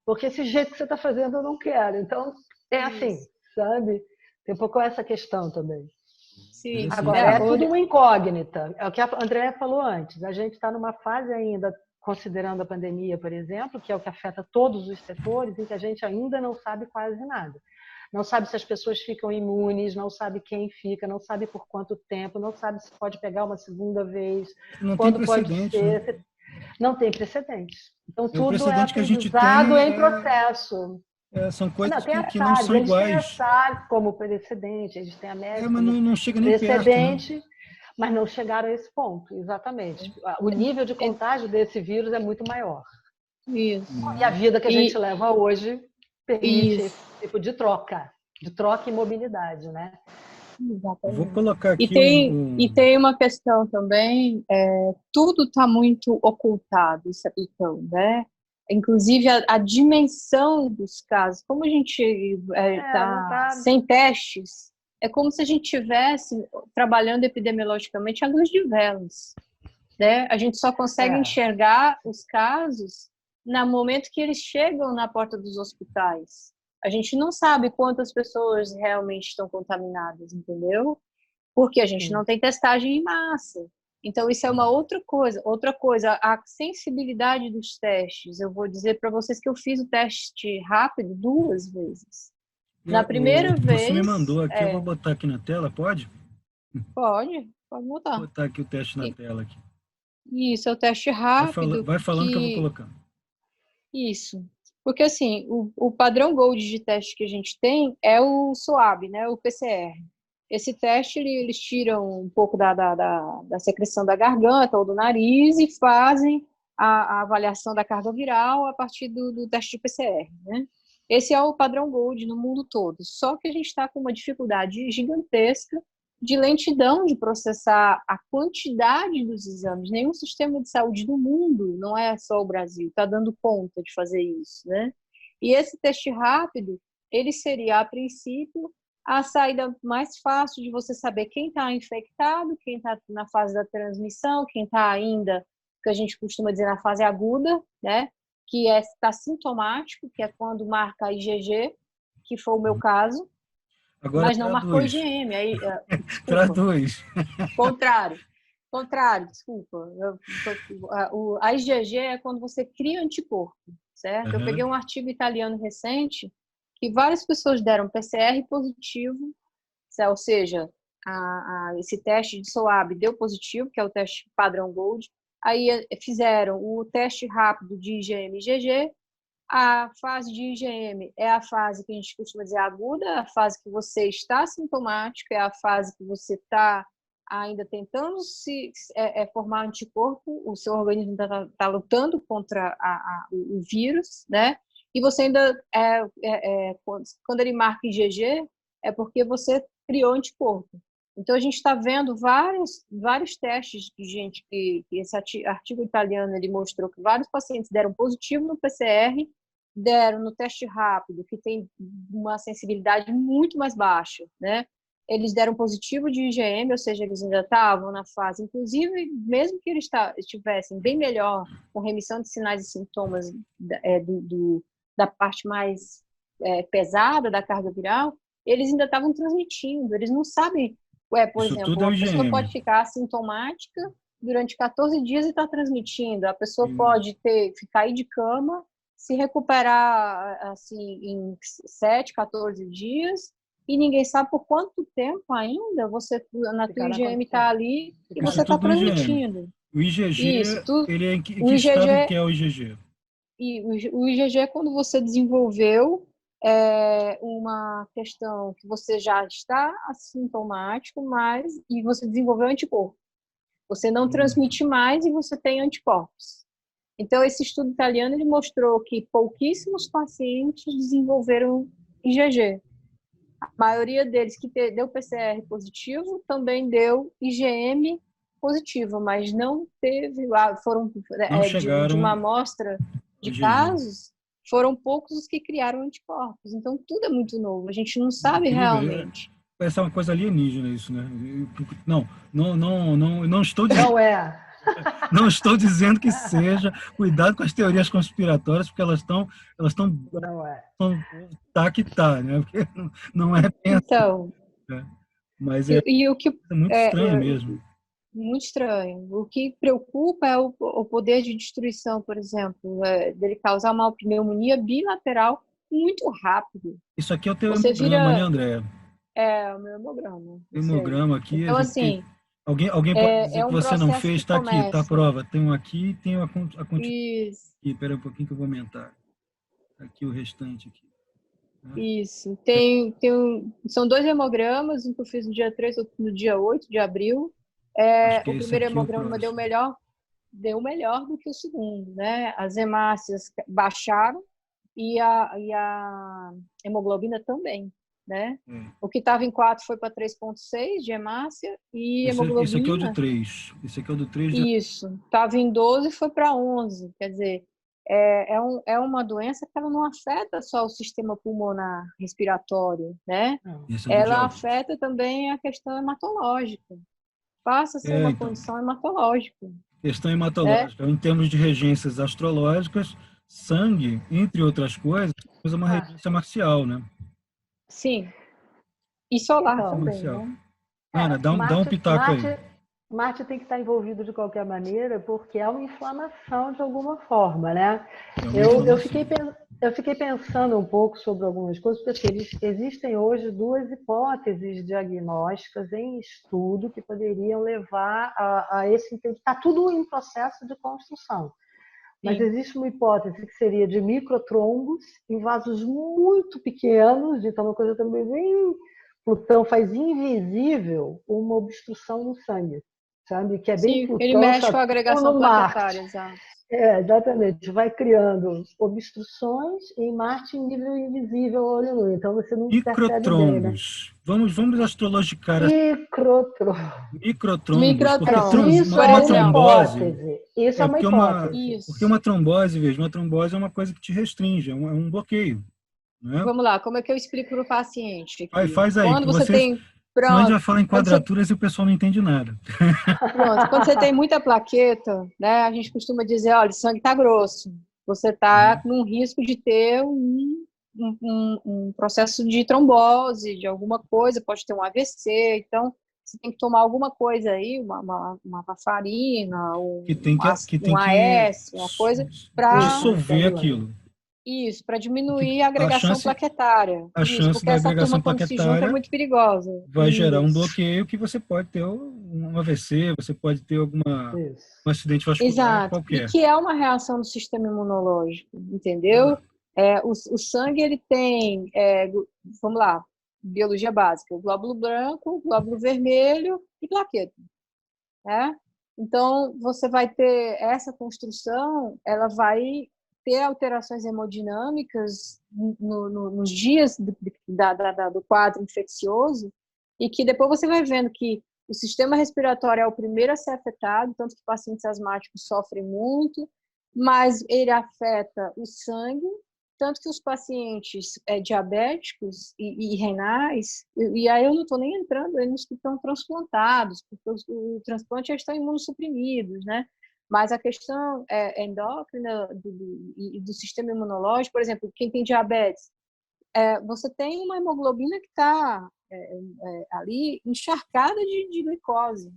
Porque esse jeito que você está fazendo eu não quero. Então, é assim, sabe? Tem um pouco essa questão também. Sim. Agora, é tudo uma incógnita. É o que a Andréa falou antes. A gente está numa fase ainda, considerando a pandemia, por exemplo, que é o que afeta todos os setores, em que a gente ainda não sabe quase nada. Não sabe se as pessoas ficam imunes, não sabe quem fica, não sabe por quanto tempo, não sabe se pode pegar uma segunda vez, Não quando tem pode precedente, ser. né? Não tem precedente. Então, O tudo é precedente que a gente aprendizado tem em processo. são Não, coisas tem a que não SARS, são eles têm a iguais. SARS como precedente, eles têm a MERS Mas como não chega nem perto, né? precedente, mas não chegaram a esse ponto, exatamente. O nível de contágio desse vírus é muito maior. Isso. E a vida que a gente leva hoje permite esse tipo de troca e mobilidade, né? Exatamente. Vou colocar aqui E tem uma questão também, tudo está muito ocultado, isso é Plutão, né? Inclusive a dimensão dos casos, como a gente está sem testes, é como se a gente estivesse trabalhando epidemiologicamente à luz de velas, né? A gente só consegue enxergar os casos no momento que eles chegam na porta dos hospitais. A gente não sabe quantas pessoas realmente estão contaminadas, entendeu? Porque a gente não tem testagem em massa. Então, isso é uma outra coisa. Outra coisa, a sensibilidade dos testes. Eu vou dizer para vocês que eu fiz o teste rápido 2 vezes. Na primeira vez... Você me mandou aqui, eu vou botar aqui na tela, pode? Pode botar. Vou botar aqui o teste na tela. Aqui. Isso, é o teste rápido. Vai falando que eu vou colocando. Isso. Porque, assim, o padrão Gold de teste que a gente tem é o SWAB, né? O PCR. Esse teste, eles tiram um pouco da secreção da garganta ou do nariz e fazem a avaliação da carga viral a partir do teste de PCR, né? Esse é o padrão Gold no mundo todo. Só que a gente está com uma dificuldade gigantesca de lentidão de processar a quantidade dos exames. Nenhum sistema de saúde do mundo, não é só o Brasil, está dando conta de fazer isso, né? E esse teste rápido, ele seria, a princípio, a saída mais fácil de você saber quem está infectado, quem está na fase da transmissão, quem está ainda, que a gente costuma dizer, na fase aguda, né? Que está sintomático, que é quando marca a IgG, que foi o meu caso. Agora mas não marcou IgM. Aí, traduz. Contrário, desculpa. A IgG é quando você cria anticorpo, certo? Eu peguei um artigo italiano recente que várias pessoas deram PCR positivo, ou seja, esse teste de SWAB deu positivo, que é o teste padrão Gold. Aí fizeram o teste rápido de IgM e IgG. A fase de IgM é a fase que a gente costuma dizer aguda, a fase que você está sintomático, é a fase que você está ainda tentando formar anticorpo, o seu organismo está lutando contra o vírus, né? E você ainda, quando ele marca IgG, é porque você criou anticorpo. Então, a gente está vendo vários testes de gente que esse artigo italiano ele mostrou que vários pacientes deram positivo no PCR, deram no teste rápido, que tem uma sensibilidade muito mais baixa, né? Eles deram positivo de IgM, ou seja, eles ainda estavam na fase, inclusive, mesmo que eles estivessem bem melhor, com remissão de sinais e sintomas da parte mais pesada da carga viral, eles ainda estavam transmitindo, eles não sabem. Por exemplo, a pessoa pode ficar assintomática durante 14 dias e estar transmitindo. A pessoa pode ficar aí de cama, se recuperar assim, em 7, 14 dias e ninguém sabe por quanto tempo ainda na tua IgM está ali e você está transmitindo. O IgG, Isso, ele é em que IgG, estado que é o IgG? O IgG é quando você desenvolveu uma questão que você já está assintomático, e você desenvolveu anticorpo. Você não transmite mais e você tem anticorpos. Então, esse estudo italiano ele mostrou que pouquíssimos pacientes desenvolveram IgG. A maioria deles que deu PCR positivo também deu IgM positivo, mas não teve lá, de uma amostra de casos, foram poucos os que criaram anticorpos. Então, tudo é muito novo, a gente não sabe realmente. Parece uma coisa alienígena isso, né? Não estou dizendo... Não é. Não estou dizendo que seja. Cuidado com as teorias conspiratórias, porque elas estão Não é. Tá que tá, né? Porque não é bem então, assim. Mas é muito estranho mesmo. Muito estranho. O que preocupa é o poder de destruição, por exemplo, dele causar uma pneumonia bilateral muito rápido. Isso aqui é o teu hemograma, né, André? É, o meu hemograma. O hemograma aqui. Então, assim... Alguém pode dizer que você não fez? Está aqui, está a prova. Tem um aqui e tem a continuação. Espera um pouquinho que eu vou aumentar. Aqui o restante. Aqui. Isso. São 2 hemogramas, um que eu fiz no dia 3, outro no dia 8 de abril. O primeiro hemograma deu melhor do que o segundo, né? As hemácias baixaram e a hemoglobina também, né? O que estava em 4 foi para 3,6 de hemácia e hemoglobina... Esse aqui é o de 3. Esse aqui é o do 3. Isso. Estava em 12 e foi para 11. Quer dizer, é uma doença que ela não afeta só o sistema pulmonar respiratório, né? Ela afeta também a questão hematológica. Passa a ser uma condição hematológica. Questão hematológica. Em termos de regências astrológicas, sangue, entre outras coisas, é uma regência marcial, né? Sim. E solar também, né? Ana, dá um pitaco aí. Marte tem que estar envolvido de qualquer maneira, porque é uma inflamação de alguma forma, né? Eu fiquei pensando um pouco sobre algumas coisas, porque existem hoje 2 hipóteses diagnósticas em estudo que poderiam levar a esse... Está tudo em processo de construção. Mas existe uma hipótese que seria de microtrombos em vasos muito pequenos, então uma coisa também bem... Plutão faz invisível uma obstrução no sangue, sabe? Que é bem Plutão, ele mexe com a agregação plaquetária, exato. Exatamente. Vai criando obstruções em Marte em nível invisível ao olho nu. Então você não percebe bem, né? Vamos astrologicar. Microtrombos. Isso é uma trombose. Isso é uma hipótese. Porque uma trombose, veja, uma trombose é uma coisa que te restringe, é um bloqueio. Né? Vamos lá, como é que eu explico para o paciente? Faz aí. Quando você tem... Senão a gente vai falar em quadraturas e o pessoal não entende nada. Pronto, quando você tem muita plaqueta, né, a gente costuma dizer, olha, o sangue está grosso. Você está num risco de ter um processo de trombose, de alguma coisa, pode ter um AVC, então você tem que tomar alguma coisa aí, uma varfarina, um AS, uma coisa para dissolver aquilo. Isso, para diminuir a agregação plaquetária. A chance da agregação plaquetária é muito perigosa. Vai gerar um bloqueio que você pode ter um AVC, você pode ter um acidente vascular qualquer. E que é uma reação do sistema imunológico, entendeu? O sangue, ele tem, vamos lá, biologia básica, glóbulo branco, glóbulo vermelho e plaqueta. Né? Então, você vai ter essa construção, ela vai ter alterações hemodinâmicas nos dias do quadro infeccioso e que depois você vai vendo que o sistema respiratório é o primeiro a ser afetado, tanto que pacientes asmáticos sofrem muito, mas ele afeta o sangue, tanto que os pacientes diabéticos e renais, e aí eu não estou nem entrando nos que estão transplantados, porque o transplante já estão imunossuprimidos, né? Mas a questão endócrina do sistema imunológico, por exemplo, quem tem diabetes, você tem uma hemoglobina que está ali encharcada de glicose.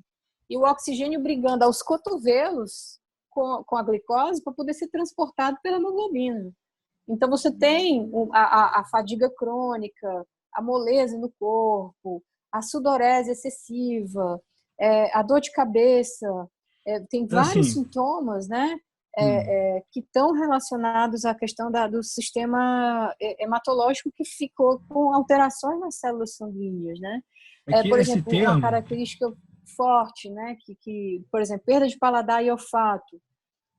E o oxigênio brigando aos cotovelos com a glicose para poder ser transportado pela hemoglobina. Então, você tem a fadiga crônica, a moleza no corpo, a sudorese excessiva, a dor de cabeça, tem vários Assim, sintomas, né? hum, Que estão relacionados à questão do sistema hematológico que ficou com alterações nas células sanguíneas, né? é que Por esse exemplo, uma termo, característica forte, né? Por exemplo, perda de paladar e olfato.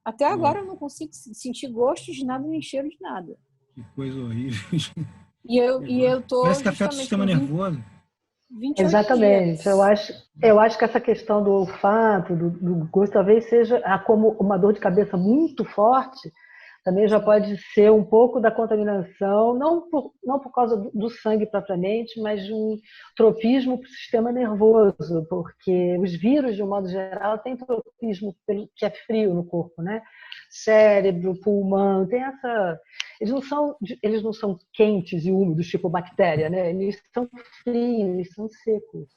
Até agora eu não consigo sentir gosto de nada nem cheiro de nada. que coisa horrível. E eu tô Parece que afeta o justamente sistema com nervoso. 28 Exatamente. Eu dias. acho, eu acho que essa questão do olfato, do gosto, talvez seja como uma dor de cabeça muito forte, também já pode ser um pouco da contaminação, não por causa do sangue propriamente, mas de um tropismo para o sistema nervoso, porque os vírus, de um modo geral, têm tropismo que é frio no corpo, né? Cérebro, pulmão, tem essa. Eles não são quentes e úmidos, tipo bactéria, né? Eles são frios, eles são secos.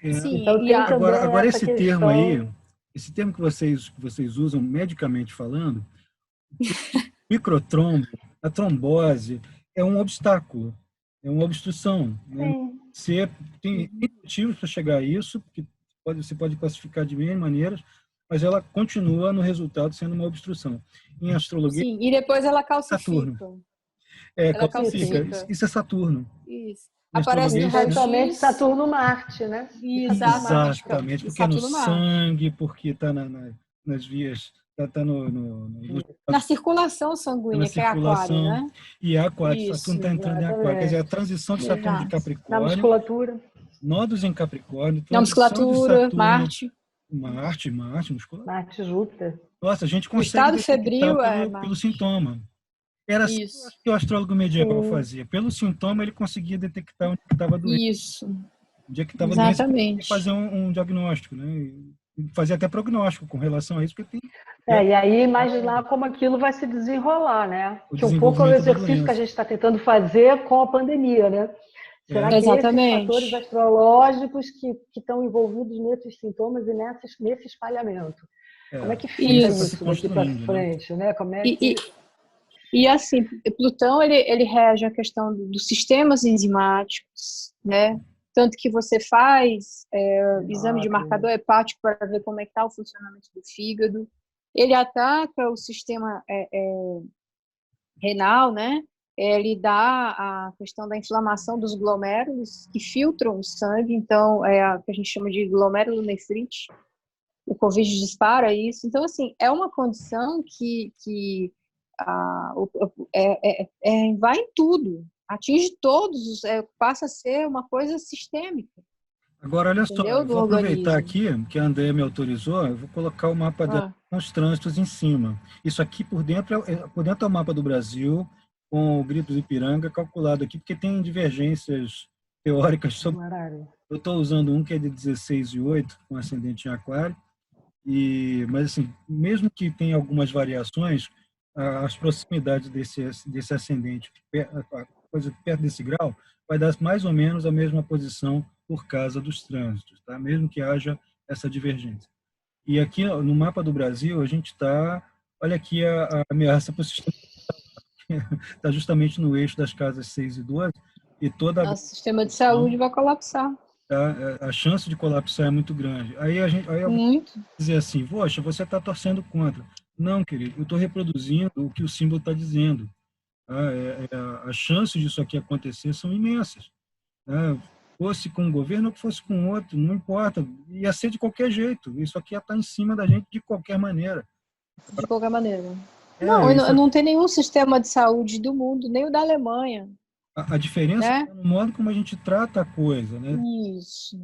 É. Sim, Então tem também Agora essa esse termo aí, questão. esse termo que vocês usam medicamente falando, microtrombo, a trombose, é um obstáculo, é uma obstrução, né? Sim. Você tem motivos para chegar a isso, que você pode classificar de mil maneiras, mas ela continua no resultado sendo uma obstrução. Em astrologia, sim. E depois ela Saturno. calcifica. Ela Calcifica. calcifica. Isso é Saturno. Isso. Em Aparece astrologia, no Isso é somente raio-x. Saturno-Marte, né? E Exatamente. Saturno-Marte. exatamente, porque é no Saturno-Marte. sangue, porque está nas vias, está Na circulação na sanguínea, que é aquário, circulação. né? E é aquário, Saturno Isso. está entrando em aquário. Quer dizer, a Exatamente. transição de Saturno de Exato. Na Capricórnio, musculatura. nodos em Capricórnio, Na transição de musculatura, Saturno, Marte. Marte, musculatura. Marte e Júpiter. Nossa, a gente O consegue estado detectar febril é pelo Marte. sintoma. Era assim Isso. que o astrólogo medieval Sim. fazia. Pelo sintoma, ele conseguia detectar onde estava doente. Isso. Onde é que estava doente, ele conseguia fazer Exatamente. um diagnóstico, né? E fazia até prognóstico com relação a isso, porque tem E aí imaginar como aquilo vai se desenrolar, né? o Que um pouco é o desenvolvimento da exercício que a doença. gente está tentando fazer com a pandemia, né? Será É, que esses fatores Exatamente. astrológicos que estão envolvidos nesses sintomas e nesse espalhamento? Como é que isso fica está se Isso. isso daqui para construindo, né? frente, né? Como é E, que. assim, Plutão, ele rege a questão dos sistemas enzimáticos, né? Tanto que você faz exame de Ótimo. marcador hepático para ver como é que está o funcionamento do fígado. Ele ataca o sistema renal, né? Ele dá a questão da inflamação dos glomérulos que filtram o sangue, então é a que a gente chama de glomerulonefrite. O Covid dispara isso. Então, assim, é uma condição que vai em tudo, atinge todos, passa a ser uma coisa sistêmica, Agora, olha só, entendeu? eu Do vou aproveitar organismo. aqui que a Andrea me autorizou, eu vou colocar o mapa dela Ah, com os trânsitos em cima. Isso aqui por dentro é o mapa do Brasil, com o Grito do Ipiranga calculado aqui, porque tem divergências teóricas sobre. Horário. Eu estou usando um que é de 16 e 8, com ascendente em aquário, mas assim, mesmo que tenha algumas variações, as proximidades desse ascendente, a coisa perto desse grau, vai dar mais ou menos a mesma posição por causa dos trânsitos, tá? Mesmo que haja essa divergência. E aqui no mapa do Brasil, a gente está, olha aqui a ameaça para o sistema, está justamente no eixo das casas 6 e 12, e toda a nosso sistema de saúde vai colapsar. a chance de colapsar é muito grande. Aí alguém Muito. dizer assim, poxa, você está torcendo contra. Não, querido, eu estou reproduzindo o que o símbolo está dizendo. Tá? As chances disso aqui acontecer são imensas. Tá? Fosse com um governo ou fosse com outro, não importa. Ia ser de qualquer jeito. Isso aqui ia estar em cima da gente de qualquer maneira. De qualquer maneira. É, isso, Não tem nenhum sistema de saúde do mundo, nem o da Alemanha, a diferença né? é no modo como a gente trata a coisa, né? Isso.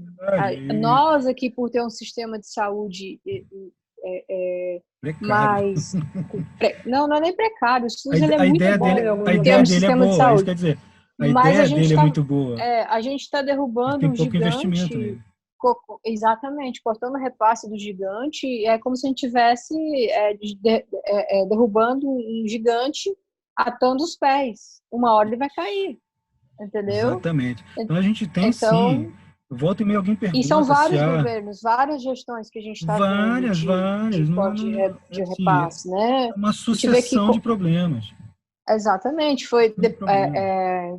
E Nós aqui, por ter um sistema de saúde precário. mais... Não é nem precário, o A, SUS ele é a muito ideia bom dele, Alguns a em ideia termos de lugares. dele é sistema de boa, isso saúde, quer dizer, a mas ideia dele é muito boa. a gente está Mas derrubando tem um pouco investimento gigante, nele. exatamente, cortando o repasse do gigante, é como se a gente estivesse derrubando um gigante atando os pés. Uma hora ele vai cair, entendeu? Exatamente. Então a gente tem sim. Então, Volta e meia alguém e são pergunta se vários há governos, várias gestões que a gente está vendo várias, de não, de é repasse, né? uma A gente vê que sucessão de problemas. Exatamente,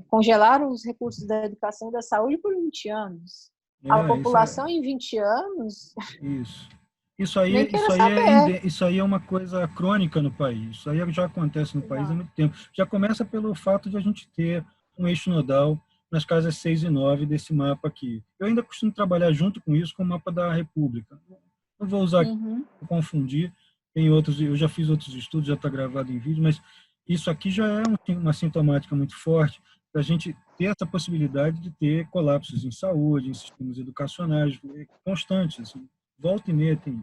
congelaram os recursos da educação e da saúde por 20 anos. A população em 20 anos, Isso. Nem queira saber. Isso aí é uma coisa crônica no país. Isso aí já acontece no país há muito tempo. Já começa pelo fato de a gente ter um eixo nodal nas casas 6 e 9 desse mapa aqui. Eu ainda costumo trabalhar junto com isso com o mapa da República. Não vou usar aqui para confundir. Tem outros, eu já fiz outros estudos, já está gravado em vídeo, mas isso aqui já é uma sintomática muito forte para a gente ter essa possibilidade de ter colapsos em saúde, em sistemas educacionais constantes. Assim. Volta e meia tem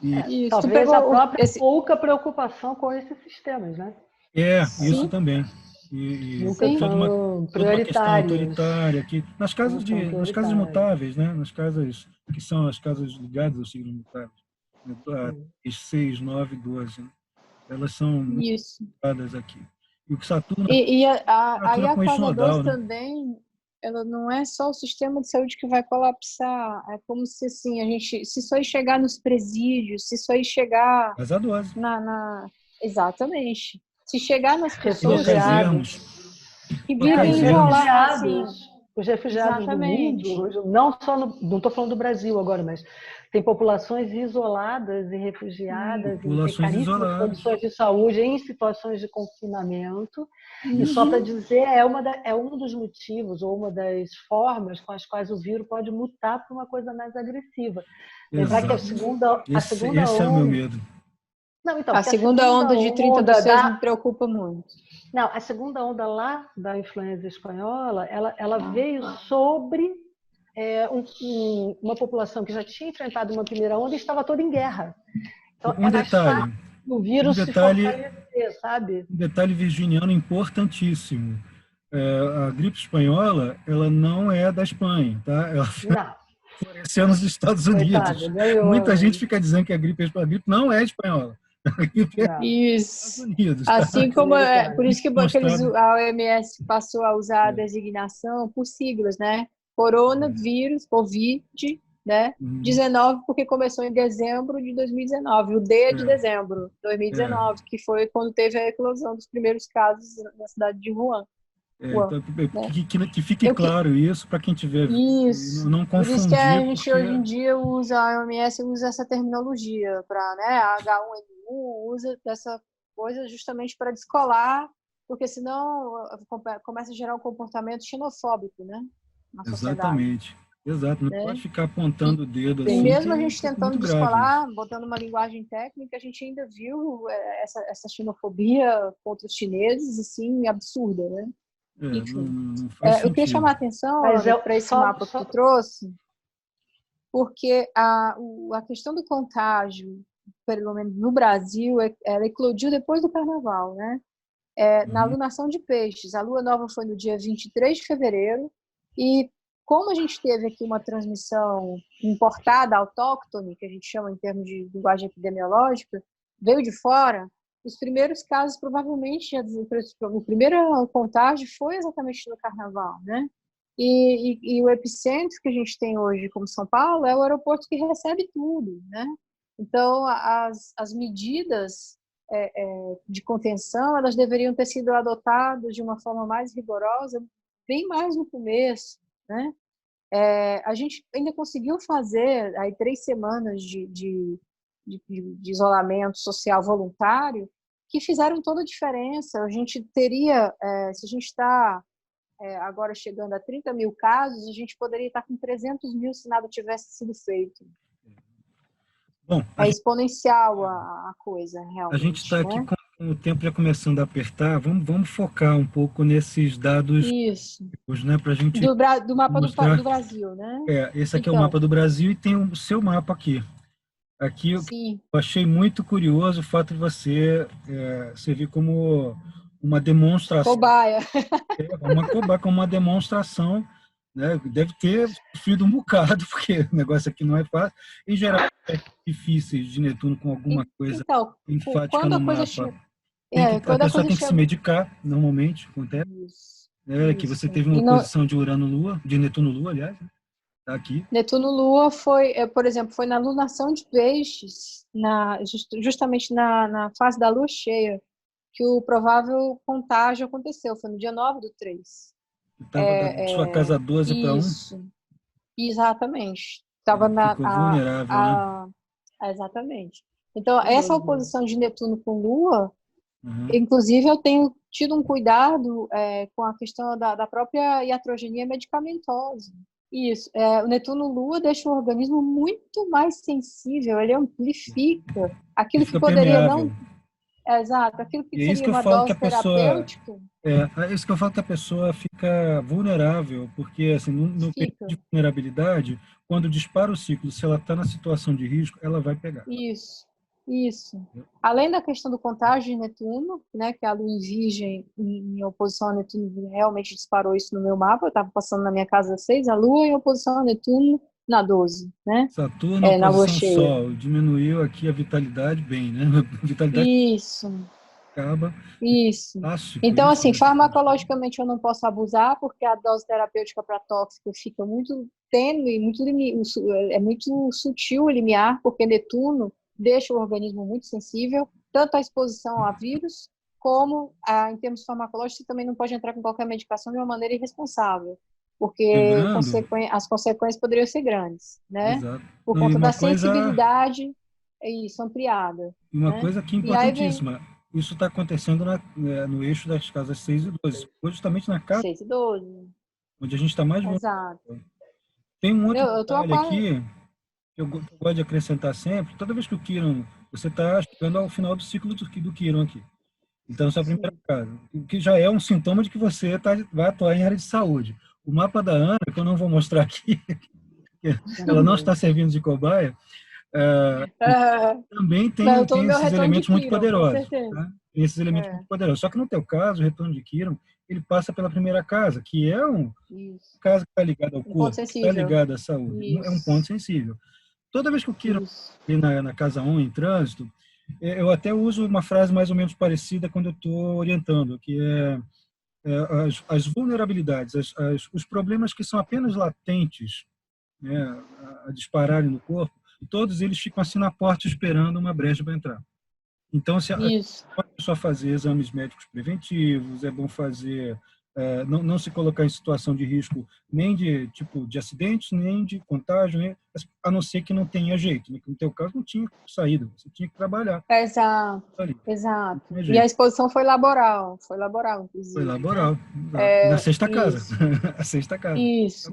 isso. Talvez a própria pouca preocupação com esses sistemas, né? Isso também. Nunca são toda uma questão autoritária aqui nas casas mutáveis, né? Nas casas que são as casas ligadas ao signo mutável, as 6, 9, 12, né? Elas são ligadas aqui. E o Saturno aí a com eixo casa 2 nodal, né? também, ela não é só o sistema de saúde que vai colapsar, é como se assim, se isso aí chegar nos presídios, se isso aí chegar Mas a dose. Exatamente. Se chegar nas pessoas que vivem isolados, os refugiados do mundo, não estou falando do Brasil agora, mas tem populações isoladas e refugiadas em caríssimas condições de saúde, em situações de confinamento. E só para dizer, é um dos motivos ou uma das formas com as quais o vírus pode mutar para uma coisa mais agressiva. Lembrar que a segunda onda... Esse é o meu medo. Não, então, a segunda onda de 36 me preocupa muito. Não, a segunda onda lá da influenza espanhola, ela veio sobre uma população que já tinha enfrentado uma primeira onda e estava toda em guerra. Então, detalhe, o vírus se fortalecer, sabe? Um detalhe virginiano importantíssimo. A gripe espanhola, ela não é da Espanha, tá? Ela floresceu nos Estados Unidos. Muita gente fica dizendo que a gripe não é espanhola. Isso. Assim como por isso que a OMS passou a usar a designação por siglas, né? Coronavírus, Covid, né? 19, porque começou em dezembro de 2019, o D de dezembro de 2019, que foi quando teve a eclosão dos primeiros casos na cidade de Wuhan. Então, que fique claro isso para quem tiver não confundir. Por isso que a gente hoje em dia a OMS usa essa terminologia para, né, H1N1 usa dessa coisa justamente para descolar, porque senão começa a gerar um comportamento xenofóbico, né, na sociedade. Exatamente. Exato, não pode ficar apontando o dedo assim. E mesmo a gente tentando descolar, botando uma linguagem técnica, a gente ainda viu essa xenofobia contra os chineses, assim, absurda, né? Eu queria chamar a atenção para esse mapa que tu trouxe, porque a questão do contágio, pelo menos no Brasil, ela eclodiu depois do Carnaval, né? Na alunação de peixes. A lua nova foi no dia 23 de fevereiro e como a gente teve aqui uma transmissão importada, autóctone, que a gente chama em termos de linguagem epidemiológica, veio de fora, os primeiros casos, provavelmente, o primeiro contágio foi exatamente no Carnaval, né? E o epicentro que a gente tem hoje, como São Paulo, é o aeroporto que recebe tudo, né? Então, as medidas de contenção, elas deveriam ter sido adotadas de uma forma mais rigorosa, bem mais no começo, né? A gente ainda conseguiu fazer aí 3 semanas de isolamento social voluntário que fizeram toda a diferença. A gente teria, se a gente está agora chegando a 30 mil casos, a gente poderia estar com 300 mil se nada tivesse sido feito. Bom, exponencial a coisa, realmente. A gente está né? aqui com o tempo já começando a apertar. Vamos focar um pouco nesses dados. Isso. Né, pra gente do mapa do Brasil, né? Esse aqui é o mapa do Brasil e tem o seu mapa aqui. Aqui eu achei muito curioso o fato de você servir como uma demonstração. Cobaia. Como uma demonstração, né? Deve ter sofrido um bocado, porque o negócio aqui não é fácil. Em geral, é difícil de Netuno com alguma coisa enfática no mapa. A pessoa tem que se medicar, normalmente, acontece. Isso. Que você teve uma oposição de Urano-Lua, de Netuno-Lua, aliás, né? Tá aqui. Netuno-Lua foi, por exemplo, foi na lunação de peixes, justamente na fase da lua cheia. que o provável contágio aconteceu. Foi no dia 9/3. Estava da sua casa 12 para 1. Isso, exatamente. Estava Ficou vulnerável, né? Exatamente. Então, essa oposição de Netuno com Lua, inclusive eu tenho tido um cuidado com a questão da própria iatrogenia medicamentosa. Isso. O Netuno-Lua deixa o organismo muito mais sensível, ele amplifica aquilo que poderia permeável. não... Exato, aquilo que E é isso seria que eu uma falo que dose a pessoa terapêutica. é isso que eu falo que a pessoa fica vulnerável, porque assim, no período de vulnerabilidade, quando dispara o ciclo, se ela está na situação de risco, ela vai pegar. Isso. Além da questão do contágio de Netuno, né, que a Lua em Virgem, em oposição a Netuno, realmente disparou isso no meu mapa. Eu estava passando na minha casa 6, a Lua em oposição a Netuno na 12, né? Saturno em na Lua oposição cheia. Sol, diminuiu aqui a vitalidade bem, né? A vitalidade Isso. acaba. Isso. Plástico, Então, isso, assim, né? farmacologicamente eu não posso abusar, porque a dose terapêutica para tóxico fica muito tênue, é muito sutil o limiar, porque Netuno deixa o organismo muito sensível, tanto à exposição a vírus, como em termos farmacológicos, você também não pode entrar com qualquer medicação de uma maneira irresponsável, porque Lembrando, as consequências poderiam ser grandes, né? exato. Por Não, e conta da sensibilidade isso ampliada. uma Né? coisa aqui E aí vem importantíssima, isso está acontecendo no eixo das casas 6 e 12, justamente na casa 6 e 12. onde a gente está mais Exato. vulnerável. Tem um outro Eu tô detalhe aqui que eu gosto de acrescentar sempre. Toda vez que o Quirón, você está chegando ao final do ciclo do Quirón aqui. Então, essa é a primeira casa, o que já é um sintoma de que você vai atuar em área de saúde. O mapa da Ana, que eu não vou mostrar aqui, ela não está servindo de cobaia, também Não, eu tô no tem meu esses retorno de elementos muito Quirón, com poderosos. certeza. Tá? Tem esses elementos muito poderosos. Só que no teu caso, o retorno de Quirón, ele passa pela primeira casa, que é casa que está ligada ao corpo, que está ligada à saúde. É um ponto sensível. Toda vez que o Quirón na casa 1 em trânsito, eu até uso uma frase mais ou menos parecida quando eu estou orientando, que as vulnerabilidades, os problemas que são apenas latentes, né, a dispararem no corpo, todos eles ficam assim na porta esperando uma brecha para entrar. Então, se a pessoa fazer exames médicos preventivos, é bom fazer, não se colocar em situação de risco nem de acidentes, nem de contágio, né? A não ser que não tenha jeito. Né? No teu caso, não tinha saída, você tinha que trabalhar. Exato. E a exposição foi laboral, inclusive. Foi laboral, na sexta casa. A sexta casa. Isso.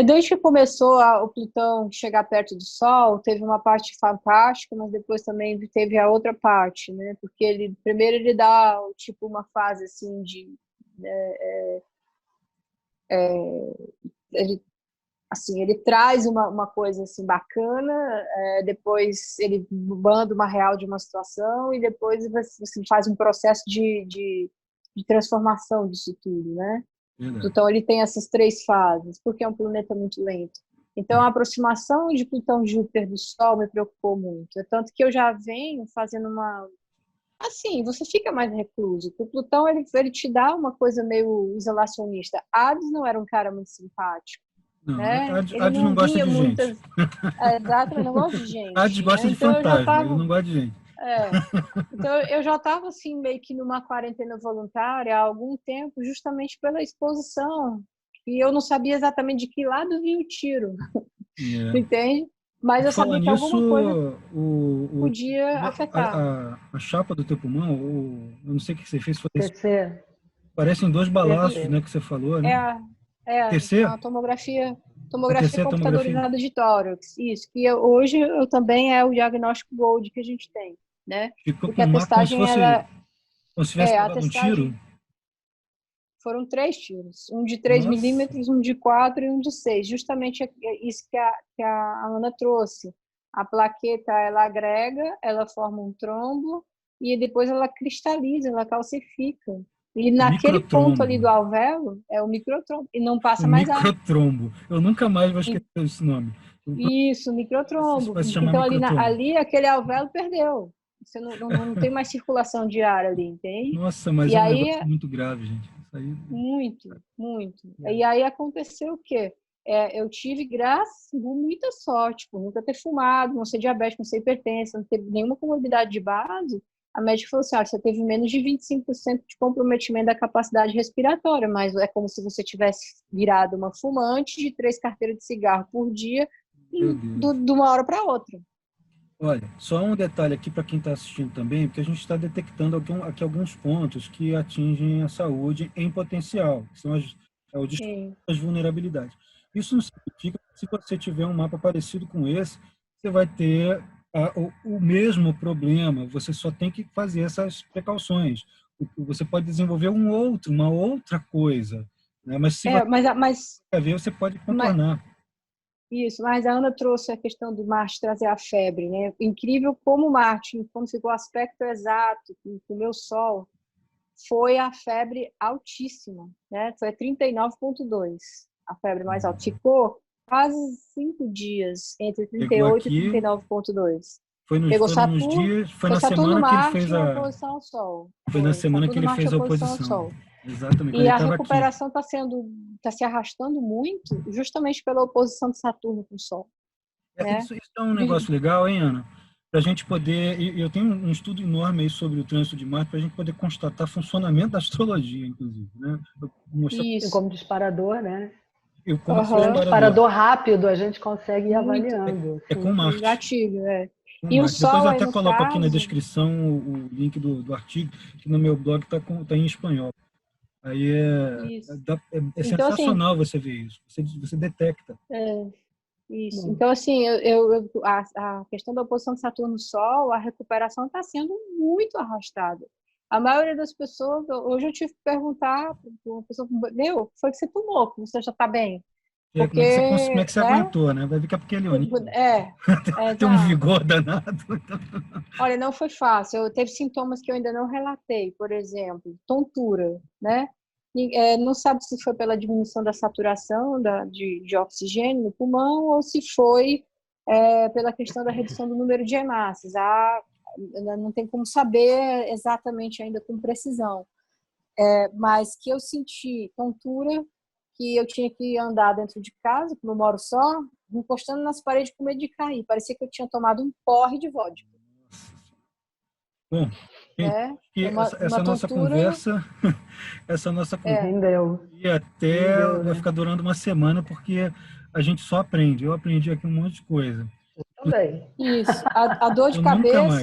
Desde que começou o Plutão chegar perto do Sol, teve uma parte fantástica, mas depois também teve a outra parte, né? Porque primeiro ele dá uma fase assim de ele traz uma coisa assim bacana, depois ele manda uma real de uma situação e depois você faz um processo de transformação disso tudo, né? Então ele tem essas 3 fases, porque é um planeta muito lento. Então a aproximação de Plutão-Júpiter do Sol me preocupou muito, tanto que eu já venho fazendo assim, você fica mais recluso. O Plutão ele te dá uma coisa meio isolacionista. Hades não era um cara muito simpático. Não, né? Hades não gosta de gente. Exato, ele não gosta de gente. Hades gosta de fantasma, ele não gosta de gente. Então eu já estava assim meio que numa quarentena voluntária há algum tempo, justamente pela exposição. E eu não sabia exatamente de que lado vinha o tiro. Entende? Mas eu sabia que alguma coisa podia afetar. A chapa do teu pulmão, eu não sei o que você fez, foi parecem 2 balaços, né, que você falou, né? TC? Uma tomografia computadorizada de tórax. Isso, que hoje eu também é o diagnóstico Gold que a gente tem, né? Porque a testagem como se tivesse dado um tiro? Foram 3 tiros, um de 3 milímetros, um de 4 e um de 6. Justamente isso que a Ana trouxe. A plaqueta, ela agrega, ela forma um trombo e depois ela cristaliza, ela calcifica. E naquele ponto ali do alvéolo é o microtrombo e não passa mais ar. Microtrombo. Eu nunca mais vou esquecer esse nome. Isso, microtrombo. Então ali aquele alvéolo perdeu. Você não tem mais circulação de ar ali, entende? Nossa, mas é um negócio muito grave, gente. Isso aí... Muito. E aí aconteceu o quê? Eu tive, muita sorte por nunca ter fumado, não ser diabético, não ser hipertensa, não ter nenhuma comorbidade de base. a médica falou assim, você teve menos de 25% de comprometimento da capacidade respiratória, mas é como se você tivesse virado uma fumante de 3 carteiras de cigarro por dia Meu Deus. de uma hora para outra. Olha, só um detalhe aqui para quem está assistindo também, porque a gente está detectando aqui alguns pontos que atingem a saúde em potencial, que são as vulnerabilidades. Isso não significa que se você tiver um mapa parecido com esse, você vai ter o mesmo problema, você só tem que fazer essas precauções. Você pode desenvolver uma outra coisa, né? Mas se você quer ver, você pode contornar. Isso, mas a Ana trouxe a questão do Marte trazer a febre, né? Incrível como Marte, quando ficou o aspecto exato com o meu Sol, foi a febre altíssima, né? Foi 39,2, a febre mais alta. Ficou quase 5 dias, entre 38 e 39,2. Pegou Saturno, foi na semana que ele fez a oposição ao Sol. Foi na semana que ele fez a oposição. Exatamente. E a recuperação está se arrastando muito, justamente pela oposição de Saturno com o Sol. Né? Isso é um negócio legal, hein, Ana? Para a gente poder, eu tenho um estudo enorme aí sobre o trânsito de Marte, para a gente poder constatar funcionamento da astrologia, inclusive, né? Isso. Como disparador, né? Como disparador rápido, a gente consegue ir avaliando. É com Marte. Gatilho, E o Sol, depois eu até coloco aqui na descrição o link do artigo, que no meu blog está em espanhol. Aí é sensacional, assim, você ver isso. Você detecta. Isso. Então, assim, a questão da oposição de Saturno no Sol, a recuperação está sendo muito arrastada. A maioria das pessoas, hoje eu tive que perguntar para uma pessoa, foi que você tomou, que você já está bem? Porque, como é que você aguentou, né? Vai ver que é porque é leonino. Tem um vigor danado. Olha, não foi fácil. Teve sintomas que eu ainda não relatei, por exemplo, tontura, né? Não sabe se foi pela diminuição da saturação de oxigênio no pulmão ou se foi pela questão da redução do número de hemácias. Não tem como saber exatamente ainda com precisão. Mas que eu senti tontura, que eu tinha que andar dentro de casa, como eu moro só, encostando nas paredes com medo de cair. Parecia que eu tinha tomado um porre de vodka. Bom, essa nossa conversa e até vai ficar durando uma semana, porque a gente só aprende. Eu aprendi aqui um monte de coisa. Eu também. Isso. A dor de cabeça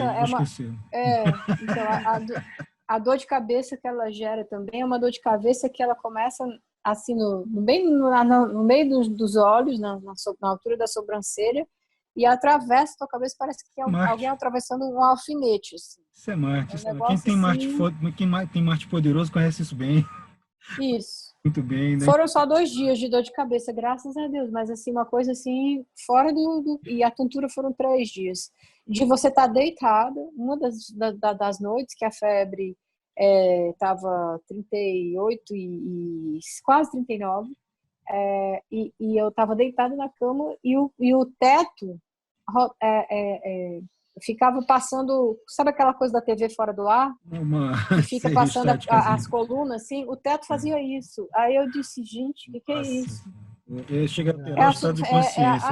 então, a dor de cabeça que ela gera também é uma dor de cabeça que ela começa assim no meio dos olhos, na altura da sobrancelha, e atravessa a tua cabeça, parece que tem alguém atravessando um alfinete. Assim. Isso é Marte. Quem tem Marte poderoso conhece isso bem. Isso. Muito bem, né? Foram só 2 dias de dor de cabeça, graças a Deus, mas assim, uma coisa assim, fora e a tontura foram 3 dias. De você estar deitada, uma das noites que a febre estava 38 e quase 39, e eu estava deitada na cama e o teto ficava passando, sabe aquela coisa da TV fora do ar? Que fica passando as colunas, assim, o teto fazia isso. Aí eu disse, gente, o que é isso? Chega a ter estado de consciência.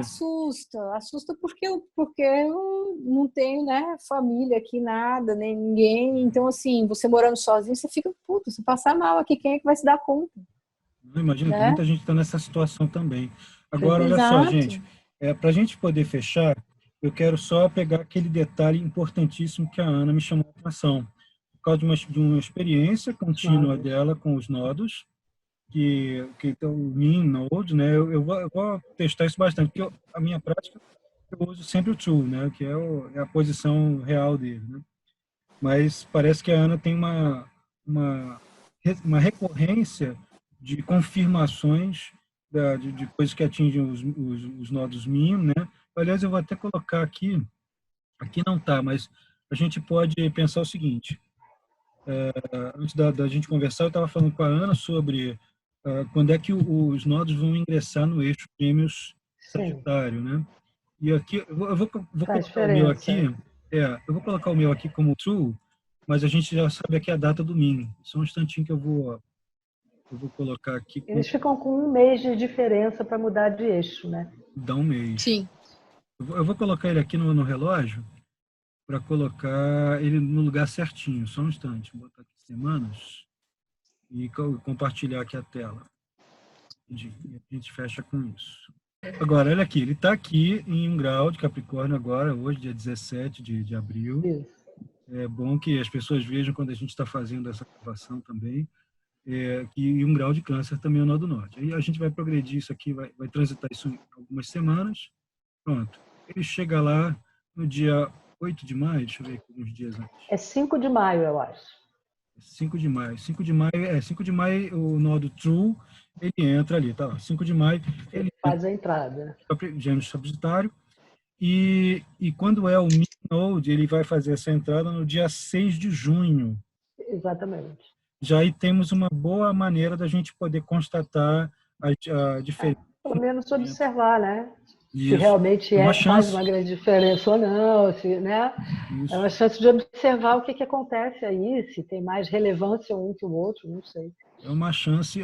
Assusta porque eu não tenho, né, família aqui, nada, nem ninguém. Então, assim, você morando sozinho, você fica, puta, se passar mal aqui, quem é que vai se dar conta? Não, imagina, né? Que muita gente está nessa situação também. Agora, olha só, gente, para a gente poder fechar, eu quero só pegar aquele detalhe importantíssimo que a Ana me chamou a atenção. Por causa de uma experiência contínua dela com os nodos, que é o Mean Node, né? Eu vou testar isso bastante, porque a minha prática eu uso sempre o True, né? Que é a posição real dele, né? Mas parece que a Ana tem uma recorrência de confirmações de coisas que atingem os nodos Mean, né? Aliás, eu vou até colocar aqui não está, mas a gente pode pensar o seguinte, antes da gente conversar, eu estava falando com a Ana sobre quando é que os nodos vão ingressar no eixo Gêmeos Sagitário, né? E aqui, eu vou colocar o meu aqui, eu vou colocar o meu aqui como true, mas a gente já sabe aqui a data do Min. Só um instantinho que eu vou colocar aqui. Eles ficam com 1 mês de diferença para mudar de eixo, né? Dá 1 mês. Sim. Eu vou colocar ele aqui no relógio para colocar ele no lugar certinho. Só um instante, vou botar aqui semanas e compartilhar aqui a tela. E a gente fecha com isso. Agora, olha aqui, ele está aqui em 1 grau de Capricórnio agora, hoje, dia 17 de abril. Isso. É bom que as pessoas vejam quando a gente está fazendo essa gravação também, que 1 grau de Câncer também é o nó do norte. Aí a gente vai progredir isso aqui, vai transitar isso em algumas semanas. Pronto. Ele chega lá no dia 8 de maio, deixa eu ver aqui uns dias antes. É 5 de maio, eu acho. 5 de maio. 5 de maio, o nó do True, ele entra ali, tá lá. 5 de maio, ele faz a entrada. Gêmeos Sagitário. E quando é o Mid-Node, ele vai fazer essa entrada no dia 6 de junho. Exatamente. Já aí temos uma boa maneira da gente poder constatar a diferença. Pelo menos observar, né? Isso. Se realmente faz uma grande diferença ou não, se, né? Isso. É uma chance de observar o que acontece aí, se tem mais relevância um que o outro, não sei. É uma chance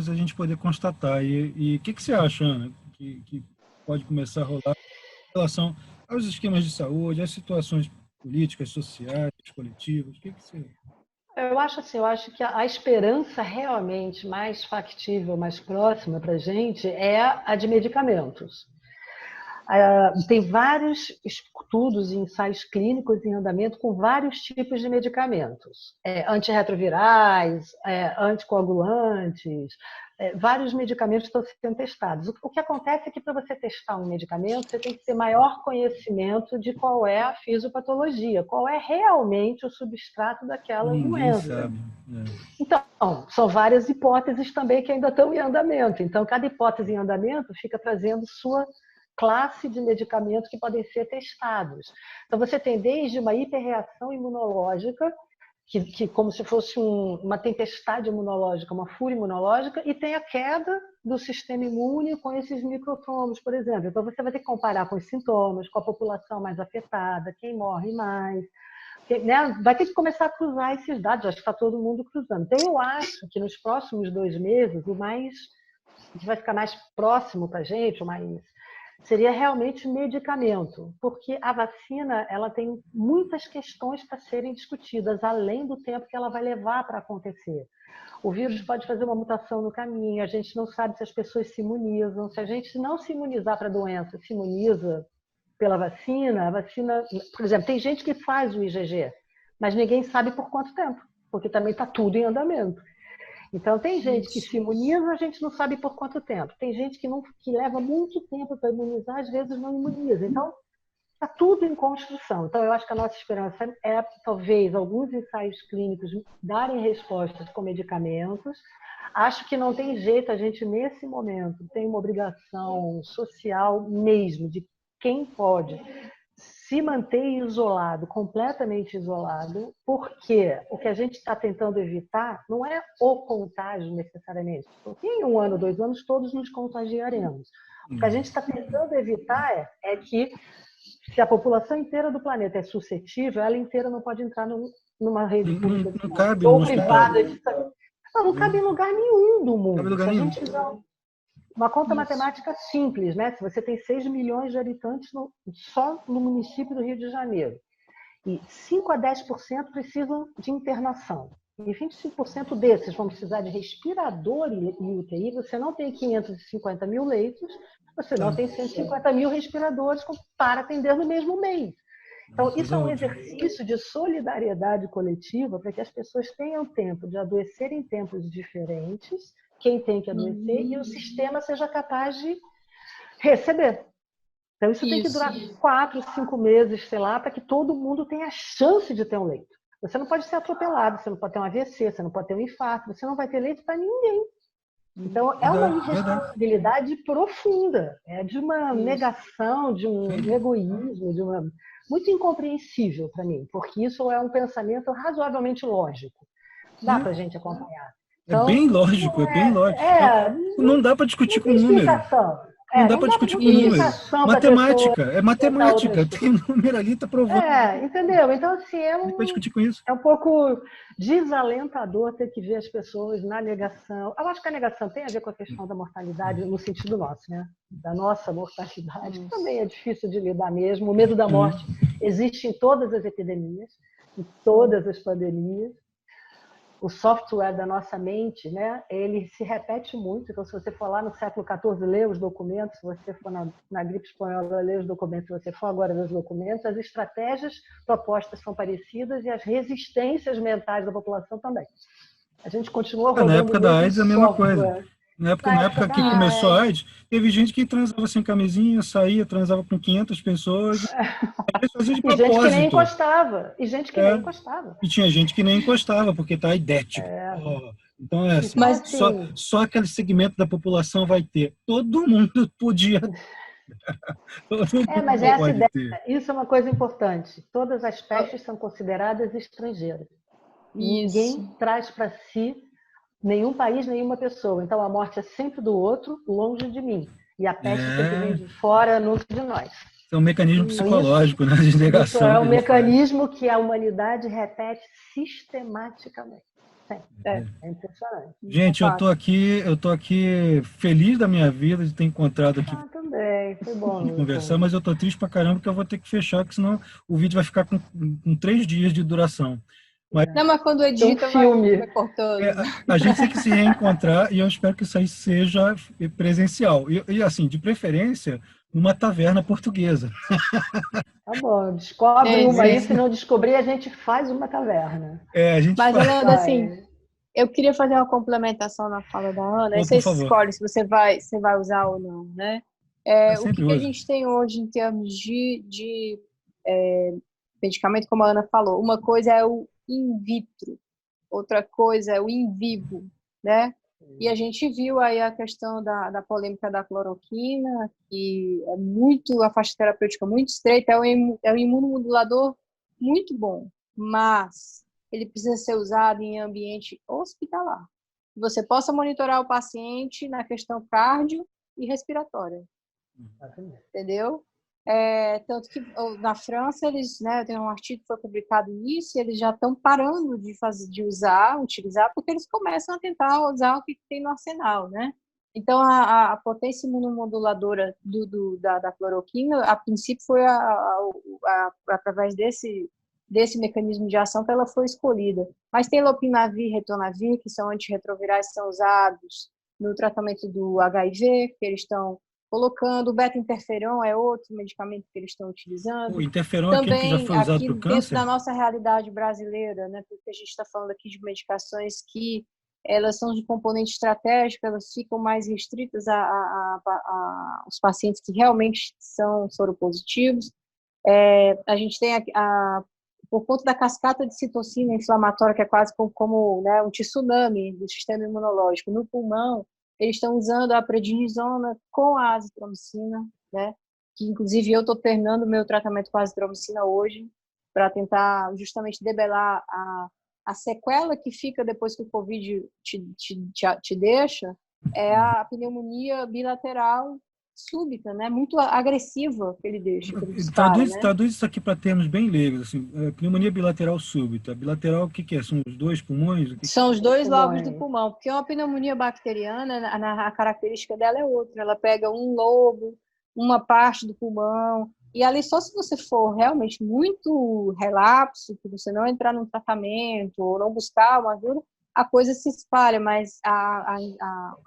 da gente poder constatar. E o que você acha, Ana, que pode começar a rolar em relação aos esquemas de saúde, às situações políticas, sociais, coletivas? O que você... Eu acho assim, eu acho que a esperança realmente mais factível, mais próxima para a gente é a de medicamentos. Tem vários estudos e ensaios clínicos em andamento com vários tipos de medicamentos. Antirretrovirais, anticoagulantes, vários medicamentos estão sendo testados. O que acontece é que para você testar um medicamento, você tem que ter maior conhecimento de qual é a fisiopatologia, qual é realmente o substrato daquela doença. Sabe. Então, são várias hipóteses também que ainda estão em andamento. Então, cada hipótese em andamento fica trazendo sua classe de medicamentos que podem ser testados. Então, você tem desde uma hiperreação imunológica, que como se fosse uma tempestade imunológica, uma fúria imunológica, e tem a queda do sistema imune com esses microtrombos, por exemplo. Então, você vai ter que comparar com os sintomas, com a população mais afetada, quem morre mais. Né? Vai ter que começar a cruzar esses dados, acho que está todo mundo cruzando. Então, eu acho que nos próximos 2 meses, o que vai ficar mais próximo para a gente, o mais... seria realmente medicamento, porque a vacina ela tem muitas questões para serem discutidas, além do tempo que ela vai levar para acontecer. O vírus pode fazer uma mutação no caminho, a gente não sabe se as pessoas se imunizam, se a gente não se imunizar para a doença, se imuniza pela vacina, a vacina, por exemplo, tem gente que faz o IgG, mas ninguém sabe por quanto tempo, porque também está tudo em andamento. Então, tem gente que se imuniza, a gente não sabe por quanto tempo. Tem gente que leva muito tempo para imunizar, às vezes não imuniza. Então, está tudo em construção. Então, eu acho que a nossa esperança é, talvez, alguns ensaios clínicos darem respostas com medicamentos. Acho que não tem jeito, a gente, nesse momento, tem uma obrigação social mesmo, de quem pode se manter isolado, completamente isolado, porque o que a gente está tentando evitar não é o contágio necessariamente, porque em 1 ano, 2 anos, todos nos contagiaremos. O que a gente está tentando evitar é que, se a população inteira do planeta é suscetível, ela inteira não pode entrar numa rede pública ou privada de saúde. Não cabe em lugar nenhum do mundo. Se a gente fizer uma conta matemática simples, né? Se você tem 6 milhões de habitantes só no município do Rio de Janeiro, e 5 a 10% precisam de internação, e 25% desses vão precisar de respirador e UTI, você não tem 550 mil leitos, você não tem 150 mil respiradores para atender no mesmo mês. Então, isso é um exercício de solidariedade coletiva para que as pessoas tenham tempo de adoecer em tempos diferentes, quem tem que adoecer, e o sistema seja capaz de receber. Então, isso tem que durar 4, 5 meses, sei lá, para que todo mundo tenha a chance de ter um leito. Você não pode ser atropelado, você não pode ter um AVC, você não pode ter um infarto, você não vai ter leito para ninguém. Então, é uma irresponsabilidade profunda, é de uma negação, de um egoísmo, de uma... muito incompreensível para mim, porque isso é um pensamento razoavelmente lógico. Dá para a gente acompanhar. Então, é bem lógico, é bem lógico. Não dá para discutir com números. Não dá para discutir com números. indicação pra Matemática, pessoa é matemática. outras Tem número ali, está provando. entendeu? Então, assim, Não pode discutir com isso. é um pouco desalentador ter que ver as pessoas na negação. Eu acho que a negação tem a ver com a questão da mortalidade, no sentido nosso, né? Da nossa mortalidade, que também é difícil de lidar mesmo. O medo da morte existe em todas as epidemias, em todas as pandemias. O software da nossa mente, né, ele se repete muito. Então, se você for lá no século XIV ler os documentos, se você for na gripe espanhola ler os documentos, se você for agora ler os documentos, as estratégias propostas são parecidas e as resistências mentais da população também. A gente continua rodando Na época da AIDS é a mesma coisa. software. Na época que começou a AIDS, teve gente que transava sem camisinha, saía, transava com 500 pessoas. Fazia de E gente que nem propósito. encostava. E gente que nem encostava. E tinha gente que nem encostava, porque tá aidético. Então, é assim, Mas, só aquele segmento da população vai ter. Todo mundo podia. Mas essa ideia, isso é uma coisa importante. Todas as pestes são consideradas estrangeiras. Ninguém traz para si nenhum país, nenhuma pessoa. Então, a morte é sempre do outro, longe de mim. E a peste sempre vem de fora, longe de nós. É um mecanismo psicológico, né, de negação. Isso é um mecanismo que a humanidade repete sistematicamente. É impressionante. Gente, eu tô aqui feliz da minha vida de ter encontrado aqui. Também, foi bom. De conversar, mas eu tô triste pra caramba que eu vou ter que fechar, porque senão o vídeo vai ficar com 3 dias de duração. Mas quando edita, vai cortando. A gente tem que se reencontrar e eu espero que isso aí seja presencial. E assim, de preferência, numa taverna portuguesa. Tá bom, descobre uma aí, se não descobrir, a gente faz uma taverna. A gente Mas, Ana, assim, eu queria fazer uma complementação na fala da Ana. Você escolhe se você vai usar ou não, né? O que a gente tem hoje em termos de medicamento, como a Ana falou, uma coisa é o in vitro, outra coisa é o in vivo, né? E a gente viu aí a questão da polêmica da cloroquina, que é a faixa terapêutica muito estreita, é um imunomodulador muito bom, mas ele precisa ser usado em ambiente hospitalar. Você possa monitorar o paciente na questão cardio e respiratória. Entendeu? Tanto que na França, eles, tem um artigo que foi publicado nisso, e eles já estão parando de utilizar, porque eles começam a tentar usar o que tem no arsenal, né? Então, a potência imunomoduladora da cloroquina, a princípio, foi através desse mecanismo de ação que ela foi escolhida. Mas tem lopinavir e ritonavir, que são antirretrovirais, que são usados no tratamento do HIV, que eles estão colocando. O beta-interferon é outro medicamento que eles estão utilizando. O interferon é aquele que já foi usado para o câncer? Dentro da nossa realidade brasileira, né, porque a gente está falando aqui de medicações que elas são de componente estratégico, elas ficam mais restritas aos pacientes que realmente são soropositivos. A gente tem por conta da cascata de citocina inflamatória, que é quase como um tsunami do sistema imunológico no pulmão, eles estão usando a prednisona com a azitromicina, né? Que inclusive eu estou terminando o meu tratamento com a azitromicina hoje, para tentar justamente debelar a sequela que fica depois que o Covid te deixa, é a pneumonia bilateral súbita, né? Muito agressiva que ele deixa. Que ele dispara, traduz isso aqui para termos bem leigos. Assim, pneumonia bilateral súbita. Bilateral, o que é? São os 2 pulmões? São os 2 lobos do pulmão, porque uma pneumonia bacteriana, a característica dela é outra. Ela pega um lobo, uma parte do pulmão, e ali só se você for realmente muito relapso, que você não entrar num tratamento ou não buscar uma ajuda, a coisa se espalha, mas a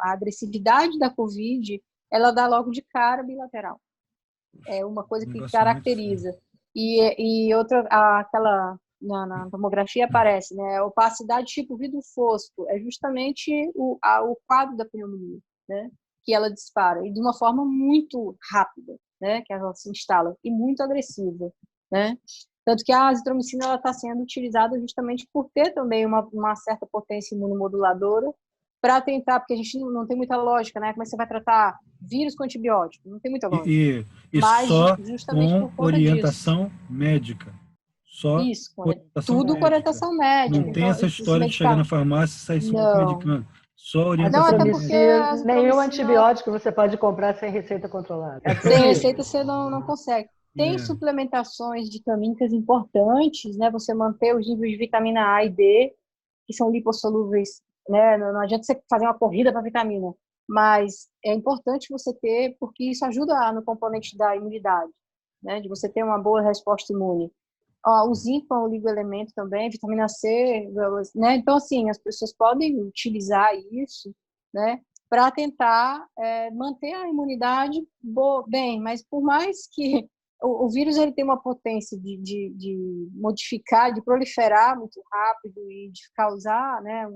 agressividade da Covid, ela dá logo de cara bilateral. É uma coisa que caracteriza. E outra, aquela na tomografia aparece, né? A opacidade tipo vidro fosco é justamente o quadro da pneumonia, né? Que ela dispara, e de uma forma muito rápida, né? Que ela se instala, e muito agressiva, né? Tanto que a azitromicina está sendo utilizada justamente por ter também uma certa potência imunomoduladora, para tentar, porque a gente não tem muita lógica, né? Como é que você vai tratar vírus com antibiótico? Não tem muita lógica. E só com orientação médica. Só isso, tudo com orientação médica. Não tem essa história de chegar na farmácia e sair se medicando. Só Não, orientação. até porque nenhum antibiótico você pode comprar sem receita controlada. Sem receita você não consegue. Tem suplementações vitamínicas importantes, né? Você manter os níveis de vitamina A e D, que são lipossolúveis, né? Não adianta você fazer uma corrida para vitamina, mas é importante você ter, porque isso ajuda no componente da imunidade, né? De você ter uma boa resposta imune. O zinco é um oligoelemento também, vitamina C, né? Então, assim, as pessoas podem utilizar isso, né? Para tentar manter a imunidade bem, mas por mais que o vírus ele tem uma potência de modificar, de proliferar muito rápido e de causar, né,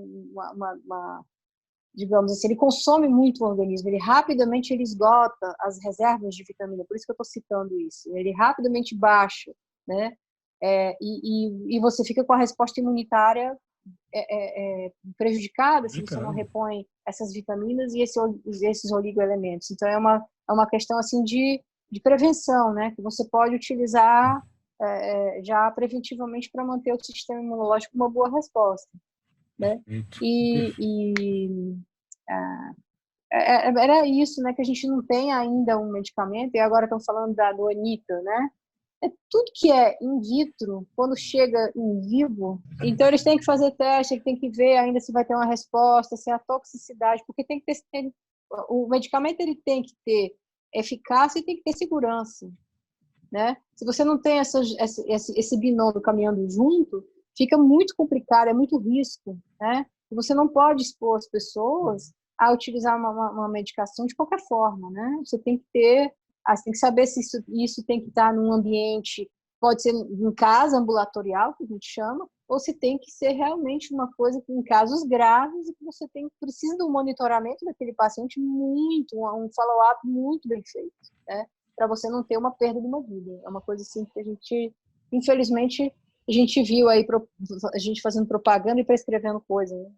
digamos assim, ele consome muito o organismo, ele rapidamente ele esgota as reservas de vitamina, por isso que eu estou citando isso, ele rapidamente baixa, né, e você fica com a resposta imunitária prejudicada se você não repõe essas vitaminas e esses oligoelementos. Então, é uma questão assim de prevenção, né? Que você pode utilizar já preventivamente para manter o sistema imunológico com uma boa resposta, né? Era isso, né? Que a gente não tem ainda um medicamento, e agora estão falando do Anitta, né? Tudo que é in vitro, quando chega em vivo, então eles têm que fazer teste, tem que ver ainda se vai ter uma resposta, se é a toxicidade, porque tem que ter, o medicamento ele tem que ter eficácia e tem que ter segurança, né? Se você não tem esse binômio caminhando junto, fica muito complicado, é muito risco, né? Você não pode expor as pessoas a utilizar uma medicação de qualquer forma, né? Você tem que ter você tem que saber se isso tem que estar num ambiente, pode ser em casa, ambulatorial, que a gente chama, ou se tem que ser realmente uma coisa que em casos graves e que você precisa de um monitoramento daquele paciente um follow-up muito bem feito, né? Para você não ter uma perda de uma vida. É uma coisa assim que a gente, infelizmente, a gente viu aí a gente fazendo propaganda e prescrevendo coisas. Né?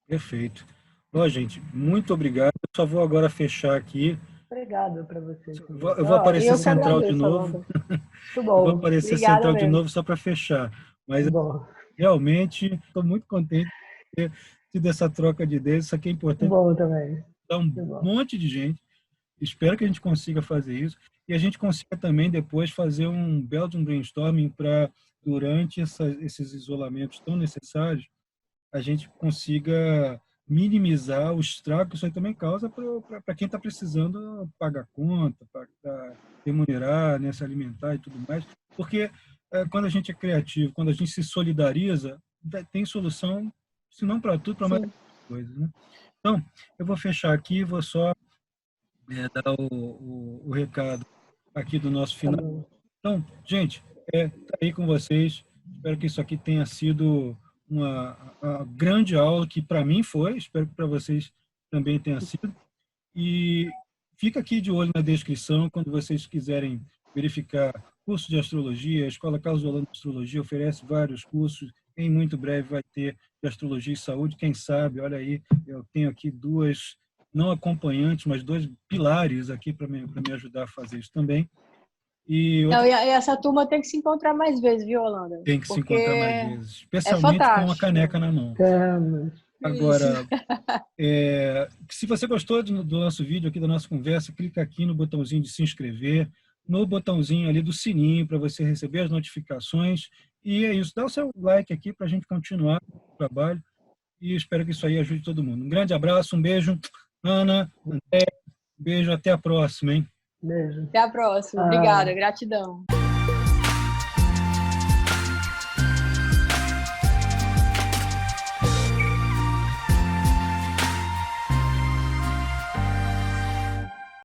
Perfeito. Bom, gente, muito obrigado. Eu só vou agora fechar aqui. Obrigado para você. Eu vou aparecer central de novo. Muito bom. Vou aparecer Obrigada central mesmo. de novo só para fechar. Mas realmente estou muito contente de ter tido essa troca de ideias. Isso aqui é importante. Bom também. Dá monte de gente. Espero que a gente consiga fazer isso. E a gente consiga também depois fazer um belo de um brainstorming para, durante esses isolamentos tão necessários, a gente consiga minimizar o estrago que isso aí também causa para quem está precisando pagar conta, para remunerar, né, se alimentar e tudo mais. Porque quando a gente é criativo, quando a gente se solidariza, tem solução, se não para tudo, para mais coisas. Né? Então, eu vou fechar aqui, vou só dar o recado aqui do nosso final. Então, gente, tá aí com vocês. Espero que isso aqui tenha sido uma grande aula, que para mim foi, espero que para vocês também tenha sido. E fica aqui de olho na descrição, quando vocês quiserem verificar curso de astrologia. A Escola Carlos Holanda de Astrologia oferece vários cursos, em muito breve vai ter de astrologia e saúde, quem sabe, olha aí, eu tenho aqui duas, não acompanhantes, mas dois pilares aqui para me ajudar a fazer isso também. E essa turma tem que se encontrar mais vezes, viu, Holanda? Tem que se encontrar mais vezes, especialmente com uma caneca na mão. Agora, se você gostou do nosso vídeo aqui, da nossa conversa, clica aqui no botãozinho de se inscrever, no botãozinho ali do sininho para você receber as notificações. E é isso, dá o seu like aqui para a gente continuar o trabalho. E espero que isso aí ajude todo mundo. Um grande abraço, um beijo, Ana, André, beijo, até a próxima, hein? Beijo. Até a próxima. Obrigada, gratidão.